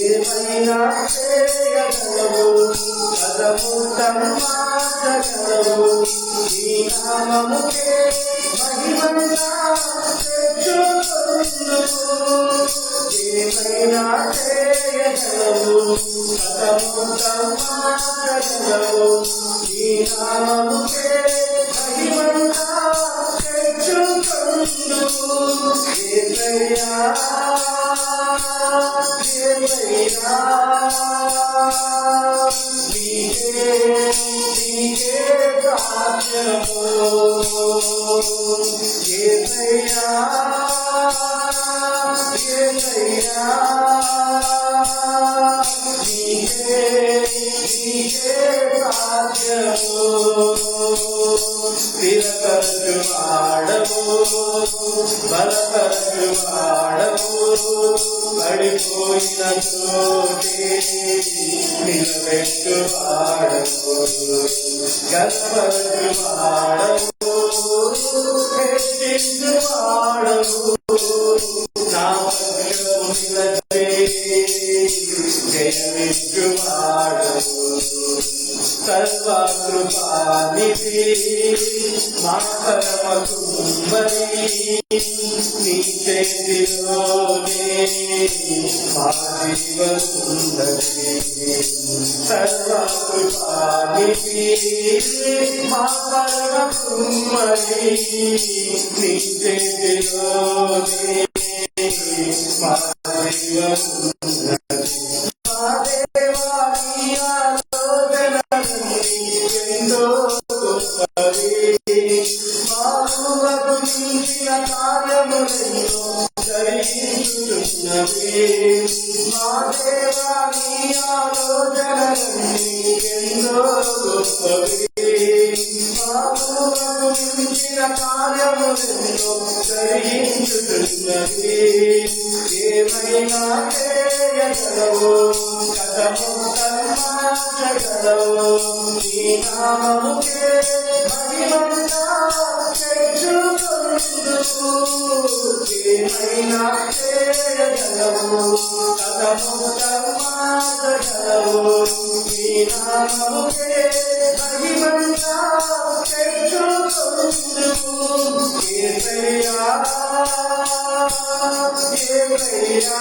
ఏమైనా చేయగలవు పదముతమాచగలవు నీ నామముకే మహిమగా తెచ్చుకొనుము ఏమైనా చేయగలవు పదముతమాచగలవు నీ నామముకే మహిమగా తెచ్చుకొనుము యేసయ్యా నీకే సాధ్యము యేసయ్యా యేసయ్యా నీకే సాధ్యము స్థిరపరచువాడవు బలపరచువాడవు పడిపోయిన చోటే నిలబెట్టువాడవు గర్వపరచువాడవు హెచ్చించువాడవు నా పక్షము నిలబె జయమిచ్చువాడవు సర్వకృపానిధి మా పరమ కుమ్మరి నీ చేతిలోనే మా జీవసుందరి సర్వకృపానిధి మా పరమ కుమ్మరి నీ చేతిలోనే మా జీవసుందరి ఏమైనా చేయగలవు కథముతమాచగలవు నీ నామముకే మహిమగా తెచ్చుకొనుము ఏమైనా చేయగలవు కథముతమాచగలవు నీ నామముకే మహిమగా తెచ్చుకొనుము యేసయ్యా యేసయ్యా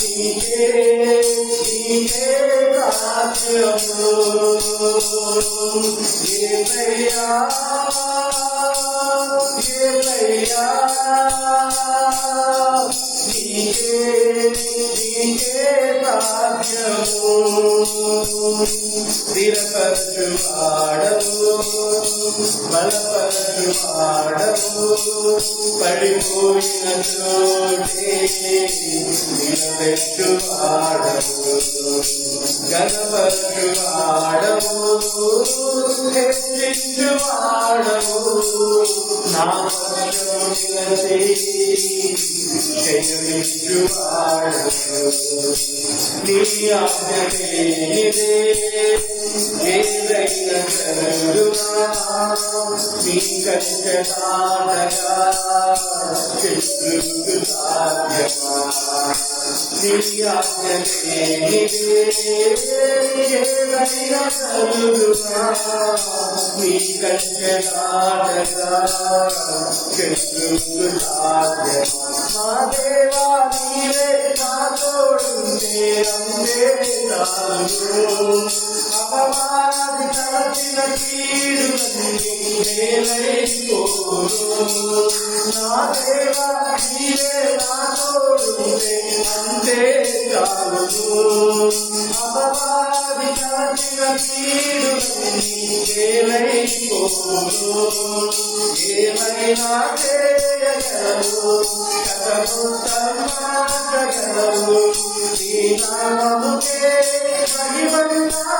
నీకే సాధ్యము యేసయ్యా యేసయ్యా నీకే సాధ్యము స్థిరపరచువాడవు బలపరచువాడవు పడిపోయిన చోటే నిలబెట్టువాడవు గణపరచువాడవు హెచ్చించువాడవు నా పక్షము నిలచి జయమిచ్చువాడవు నీ ఆజ్ఞలేనిదే ఏదైనా జరుగునా నీ కంచెదాటగా శత్రువుకు సాధ్యమా నీ ఆజ్ఞలేనిదే ఏదైనా జరుగునా నీ కంచెదాటగా శత్రువుకు సాధ్యమా మా దేవా నీవే నా తోడుంటే అంతే చాలు అపవాది తలచిన కీడులన్నీ మేలైపోను నా దేవా నీవే నా తోడుంటే అంతే చాలు అపవాది తలచిన కీడులన్నీ మేలైపోను ఏమైనా చేయగలవు కథముతమాచగలవు నీ నామముకే మహిమగా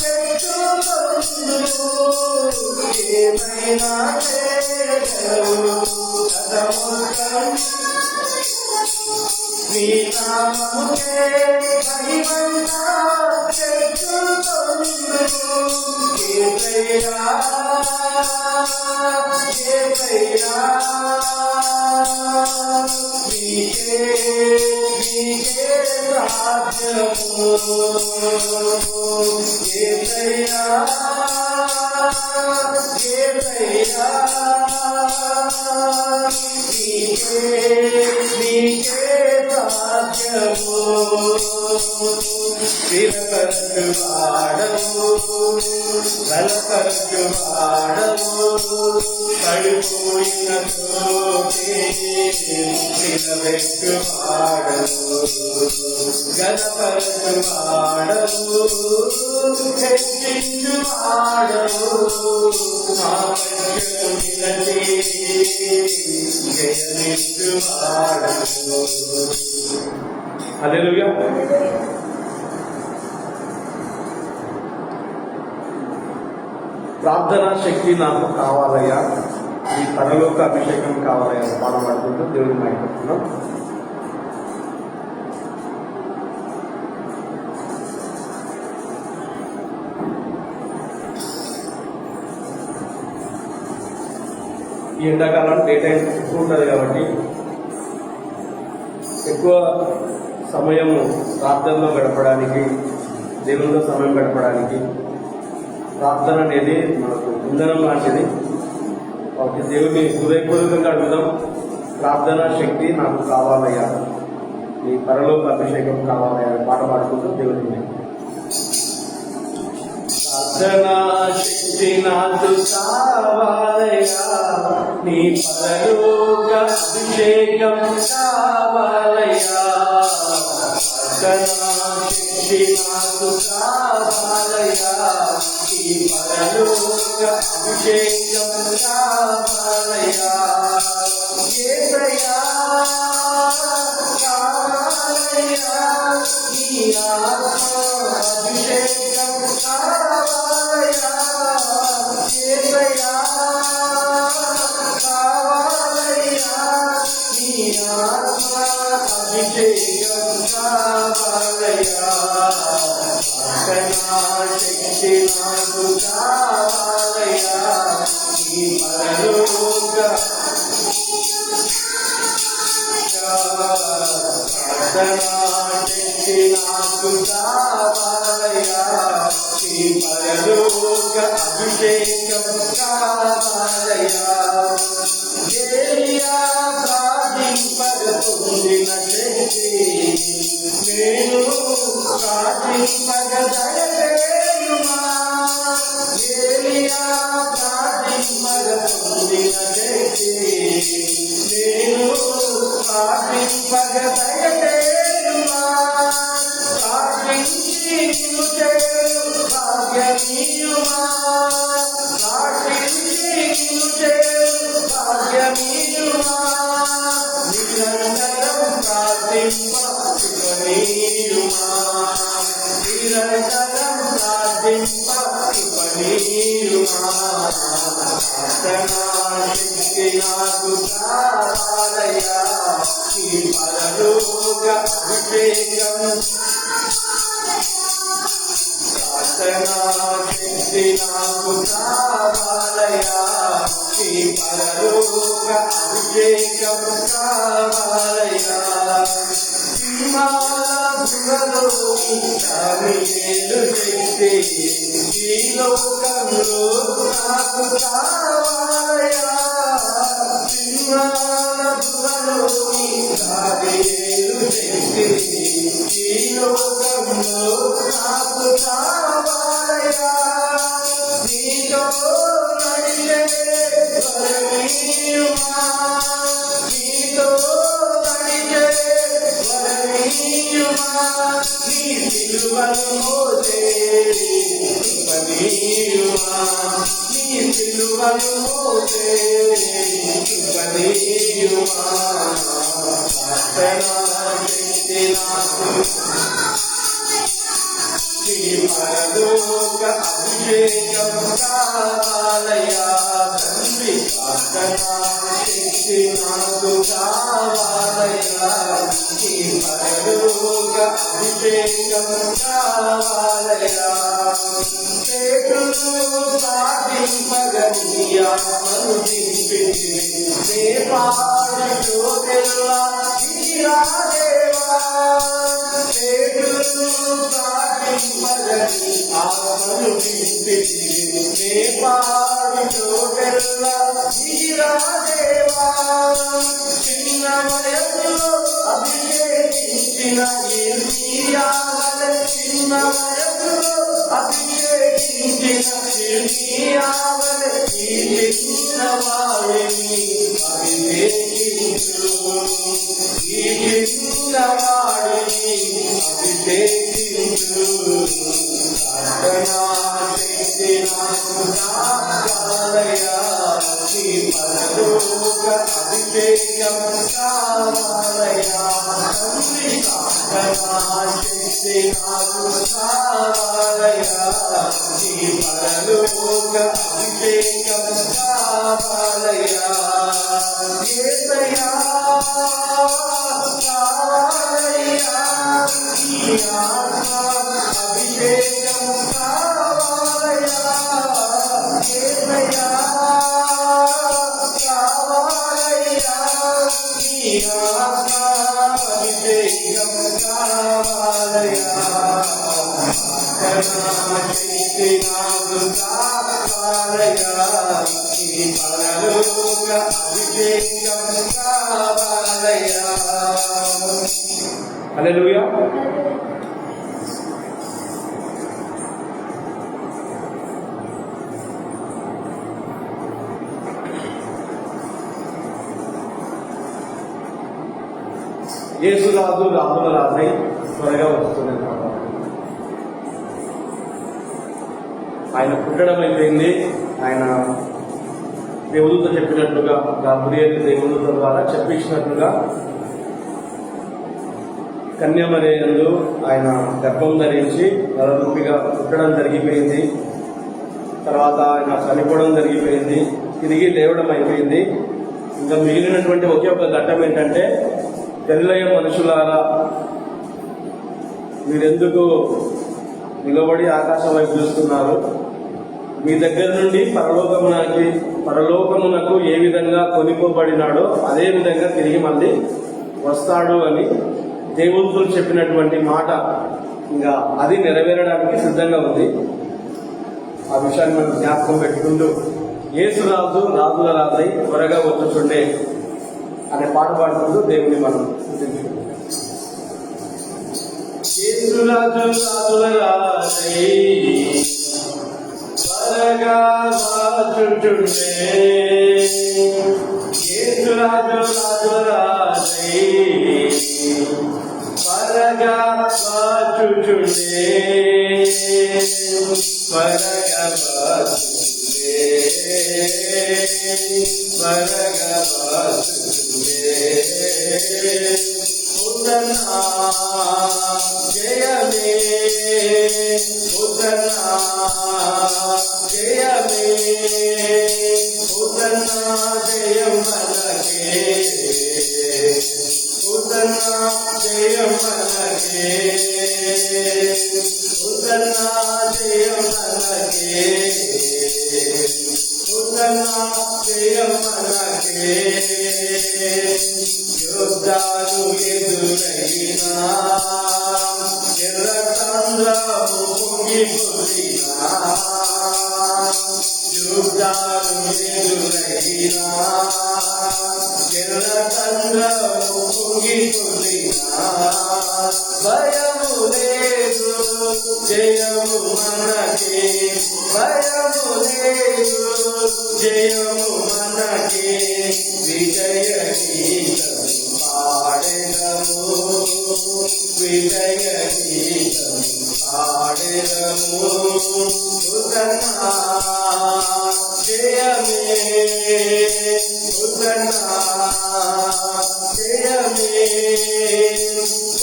తెచ్చుకొనుము ఏమైనా చేయగలవు నీ నామముకే మహిమగా తెచ్చుకొనుము వాడవు బలపరచు వాడవు పడిపోయిన నిలబెట్టు వాడవు గణపరచు వాడవు హెచ్చించు వాడవు మా పక్షము నిలచి జయమిచ్చు వాడవు. హల్లెలూయా. ప్రార్థనా శక్తి నాకు కావాలయ్యా, ఈ పరలోక అభిషేకం కావాలయ్యా పాడబడుతుంటూ దేవుని మాట్లాడుతున్నాం. ఈ ఎండాకాలం డే టైం ఎక్కువ ఉంటుంది కాబట్టి ఎక్కువ సమయం ప్రార్థనలో గడపడానికి, దేవునితో సమయం గడపడానికి ప్రార్థన అనేది మనకు ఇంధనం లాంటిది. కాబట్టి దేవుని హృదయపూర్వకంగా అడుగుదాం, ప్రార్థనా శక్తి నాకు కావాలయ్యా, నీ పరలోక అభిషేకం కావాలయ్యా పాట పాడుకుంటూ దేవుని ప్రార్థనా శక్తి నాకు కావాలయ్యా, నీ పరలోక అభిషేకం కావాలయ్యా. ప్రార్థనా శక్తి నాకు కావాలయ్యా, నీ పరలోక అభిషేకం కావాలయ్యా. యేసయ్యా కావాలయ్యా, నీ ఆత్మ అభిషేకం కావాలయ్యా. యేసయ్యా కావాలయ్యా, నీ ఆత్మ అభిషేకం కావాలయ్యా. ప్రార్థనా శక్తి నాకు కావాలయ్యా, నీ పరలోక ప్రార్థనా శక్తి నాకు కావాలయ్యా, నీ పరలోక అభిషేకం కావాలయ్యా. ఏలియా ప్రార్థింపగ శక్తి నేను ప్రార్థింపగ దయచేయుమా. ఏలియా ప్రార్థింపగ శక్తి నేను ప్రార్థింపగ దయచేయుమా. ప్రార్థించి నిన్ను చేరు భాగ్యమీయుమా. ప్రార్థించి నిన్ను చేరు భాగ్యమీయుమా. నిరంతరం ప్రార్థింప శుభనీయుమా. నిరంతరం ప్రార్థింప శుభనీయుమా. ప్రార్థనా శక్తి నాకు కావాలయ్యా, నీ పరలోక అభిషేకం. ప్రార్థనా శక్తి నాకు కావాలయ్యా, నీ పరలోక అభిషేకం కావాలయ్యా. సింహాలలోని దానియేలు శక్తి ఈ లోకంలో నాకు కావాలయ్యా. సింహాలలోని దానియేలు శక్తి ఈ లోకంలో నాకు కావాలయ్యా. నీతో నడిచే వరమీయుమా. నీతో నడిచే వరమీయుమా. నీ సిలువను మోసే కృపనీయుమా. నీ సిలువను మోసే కృపనీయుమా. ప్రార్థనా శక్తి నాకు నీ పరలోక అభిషేకం కావాలయ్యా తండ్రి ప్రార్థనా శక్తి నాకు కావాలయ్యా నీ పరలోక అభిషేకం కావాలయ్యా చేతులు సాధింపగని ఆత్మను దింపింది నే పాడితో తెల్లా దేవా చేతులు సాధింపగని ఆత్మను దింపింది నే పాడితో తెల్లా దేవా చిన్న వయసులో అభిషేకించిన ఇర్మియావలె చిన్న వయసులో అభిషేకించిన ఇర్మియావలె ఈ చిన్నవాడిని అభిషేకించు ఈ చిన్నవాడిని అభిషేకించు ప్రార్థనా శక్తి నాకు కావాలయ్యా నీ పరలోక అభిషేకం కావాలయ్యా తండ్రి ప్రార్థనా శక్తి నాకు కావాలయ్యా నీ పరలోక అభిషేకం కావాలయ్యా యేసయ్యా కావాలయ్యా నీ ఆత్మ అభిషేకం కావాలయ్యా యేసయ్యా కావాలయ్యా నీ ఆత్మ అభిషేకం కావాలయ్యా శక్తి నాకు కావాలయ్యా నీ పరలోక అభిషేకం కావాలయ్యా హల్లెలూయా. యేసురాజు రాజుల రాజై త్వరగా వస్తున్నది. ఆయన పుట్టడం అయిపోయింది. ఆయన దేవునితో చెప్పినట్లుగా గాబ్రియేలు దేవునితో ద్వారా చెప్పించినట్లుగా కన్యమరియలు ఆయన గర్భం ధరించి నలరూపిగా పుట్టడం జరిగిపోయింది. తర్వాత ఆయన చనిపోవడం జరిగిపోయింది. తిరిగి లేవడం అయిపోయింది. ఇంకా మిగిలినటువంటి ఒకే ఒక ఘట్టం ఏంటంటే, గలిలయ మనుషులారా మీరెందుకు నిలబడి ఆకాశం వైపు చూస్తున్నారు? మీ దగ్గర నుండి పరలోకమునకు ఏ విధంగా కొనిపోబడినాడో అదే విధంగా తిరిగి మళ్ళీ వస్తాడు అని దేవుడు చెప్పినటువంటి మాట ఇంకా అది నెరవేరడానికి సిద్ధంగా ఉంది. ఆ విషయాన్ని మనం జ్ఞాపకం పెట్టుకుంటూ యేసురాజు రాజుల రాజై త్వరగా వచ్చుచుండే అనే పాట పాడుకుంటూ దేవుని మనం స్తుతించుకుంటాం. యేసురాజు రాజుల రాజై త్వరగా వచ్చుచుండే యేసురాజు రాజుల రాజై త్వరగా వచ్చుచుండే త్వరగా వచ్చుచుండే త్వరగా వచ్చుచుండే ఉదనా జయమే ఉదనా జయమే ఉదనా జయం మనకే ఉదనా జయం మనకే ఉదనా జయం మనకే ఉదనా జయం మనకే యుద్ధాలు ఎదురైనా ఎర్రచంద్రము పొంగిపోయినా యుద్ధాలు ఎదురైనా ఎర్రచంద్రము పొంగిపోయినా భయము లేదు జయము మనకే భయము లేదు జయము మనకే విజయ గీతం పాడెదము విజయ గీతం పాడెదము ఉదనా జయమే ఉదనా జయమే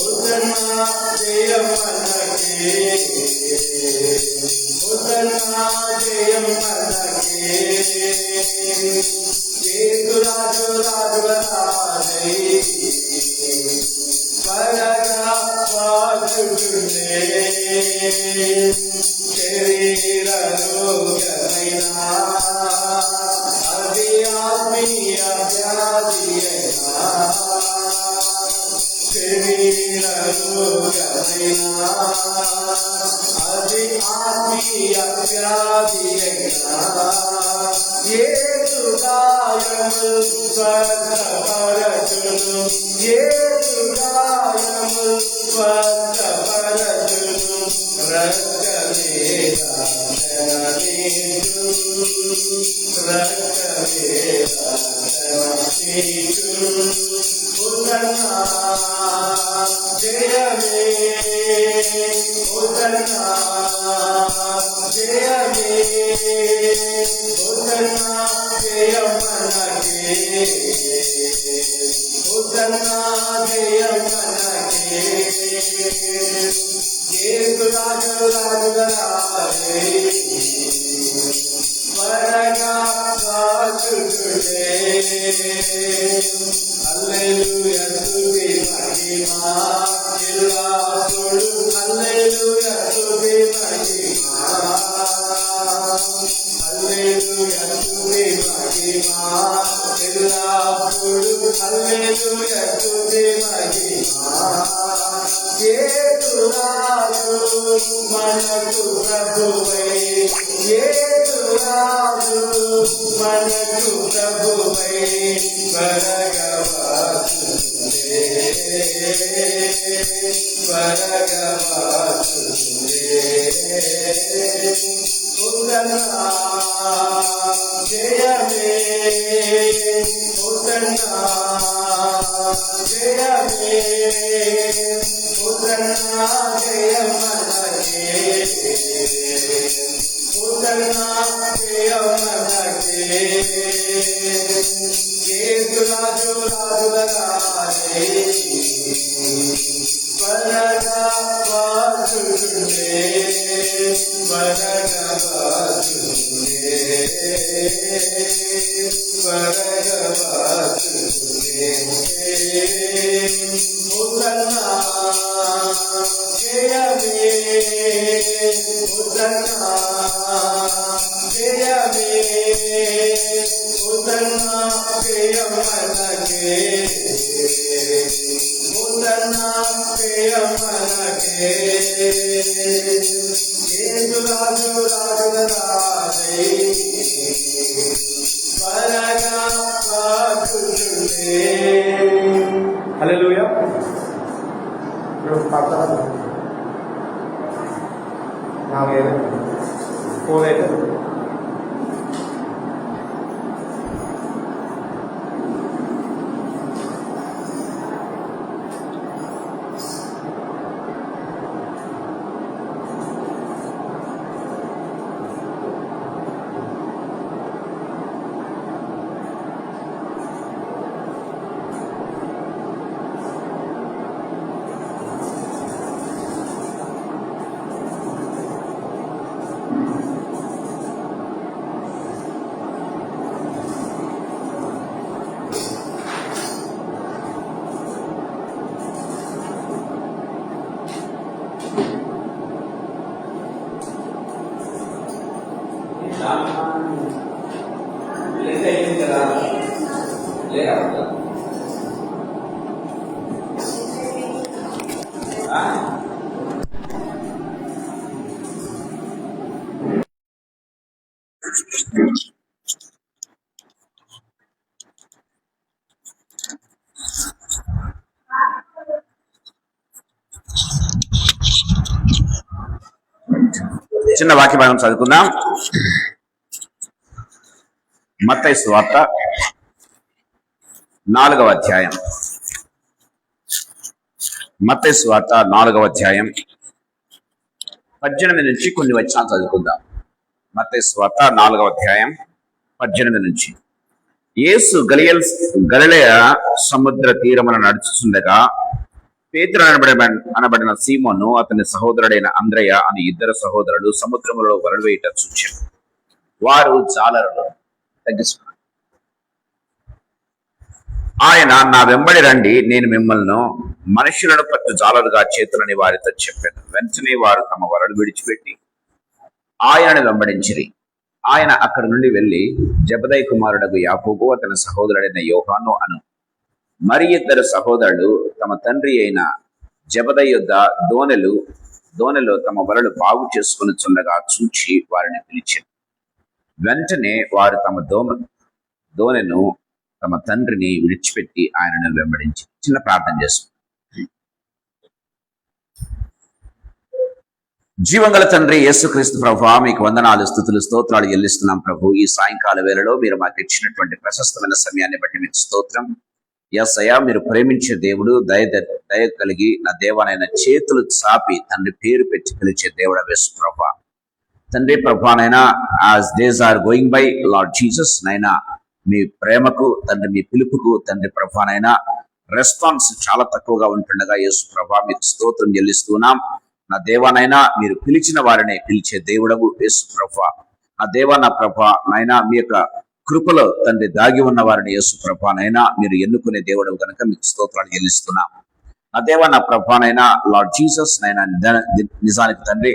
ఉదనా జయ మనకే జయం మనకే యేసు రాజు రాజుల రాజై త్వరగా వాచుచుండే శరీర రోగమైన అది ఆత్మీయ వ్యాధి అయినా శరీర రోగమైన అది ఆత్మీయ వ్యాధి అయినా యేసు గాయములు స్వస్థపరచును యేసు గాయములు స్వస్థపరచును రక్తమే రక్తమే ఉదన్నా జయమే ఉదన్నా జయమే ఉదన్నా జయం మనకే ఉదన్నా జయం మనకే యేసు రాజు రాజుల రాజై త్వరగా వాచుచుండే హల్లెలూయా స్తుతి మహిమా ఎల్లప్పుడూ హల్లెలూయా స్తుతి మహిమా హల్లెలూయా స్తుతి మహిమా ఎల్లప్పుడూ హల్లెలూయా స్తుతి మహిమా యేసు రాజు మనకు ప్రభువై యేసు రాజు మనకు ప్రభువై త్వరగా వాచుచుండే త్వరగా వాచుచుండే ఉదన్నా జయమే ఉదన్నా జయమే ఉదన్నా జయం మనకే ఉదన్నా జయం మనకే యేసు రాజు రాజుల రాజై త్వరగా వాచుచుండే త్వరగా వాచుచుండే త్వరగా వాచుచుండే ఉదన్నా జయమే ఉదన్నా జయమే ఉదన్నా జయం మనకే ఉదన్నా జయం మనకే యేసు రాజు రాజుల రాజై త్వరగా వాచుచుండే హల్లెలూయా. చిన్న వాక్య భాగం చదువుకుందాం. మత్తయి సువార్త 4వ అధ్యాయం. మత్తయి సువార్త 4వ అధ్యాయం 18 నుంచి కొన్ని వచనాలు చదువుకుందాం. మత్తయి సువార్త 4వ అధ్యాయం 18 నుంచి. యేసు గలిలయ సముద్ర తీరమున నడుచుచుండగా పేతురు అనబడిన సీమోను అతని సహోదరుడైన అంద్రయ్య అని ఇద్దరు సహోదరులు సముద్రములో వలలు వేయుట చూచారు. వారు జాలరులు. తగ్గిస్తున్నారు. ఆయన, నా వెంబడి రండి, నేను మిమ్మల్ని మనుషులను పట్టు జాలరుగా చేతులని వారితో చెప్పాను. వెంటనే వారు తమ వలలు విడిచిపెట్టి ఆయనను వెంబడించిరి. ఆయన అక్కడి నుండి వెళ్లి జబదయి కుమారుడగు యాకోబు అతని సహోదరుడైన యోహాను అను మరి ఇద్దరు సహోదరులు తమ తండ్రి అయిన జబదయి యొద్ద దోనెలో తమ వలలు బాగు చేసుకుని చుండగా చూచి వారిని పిలిచారు. వెంటనే వారు తమ దోనెను తమ తండ్రిని విడిచిపెట్టి ఆయనను వెంబడించి. చిన్న ప్రార్థన చేసుకున్నారు. జీవంగల తండ్రి యేసుక్రీస్తు ప్రభువా, మీకు వందనాలు, స్తుతులు, స్తోత్రాలు చెల్లిస్తున్నాం ప్రభు. ఈ సాయంకాల వేళలో మీరు మాకు ఇచ్చినటువంటి ప్రశస్తమైన సమయాన్ని బట్టి మీకు స్తోత్రం. యేసయ్యా, మీరు ప్రేమించే దేవుడు, దయ కలిగి నా దేవానైన చేతులు చాపి తండ్రి పేరు పెట్టి పిలిచే దేవుడు యేసు ప్రభువా. తండ్రి ప్రభువానైనా, as days are going by Lord Jesus నైనా, మీ ప్రేమకు తండ్రి, మీ పిలుపుకు తండ్రి ప్రభువానైనా రెస్పాన్స్ చాలా తక్కువగా ఉంటుండగా యేసు ప్రభువా మీకు స్తోత్రం చెల్లిస్తున్నాం. నా దేవానైనా, మీరు పిలిచిన వారిని పిలిచే దేవుడవు యేసు ప్రభువా. నా దేవా, నా ప్రభా నైనా, మీ యొక్క కృపలో తండ్రి దాగి ఉన్న వారిని యేసు ప్రభానైనా మీరు ఎన్నుకునే దేవుడు కనుక మీకు స్తోత్రాలు చెల్లిస్తున్నాం. నా దేవా, నా ప్రభానైనా లార్డ్ జీసస్ నైనా, నిజానికి తండ్రి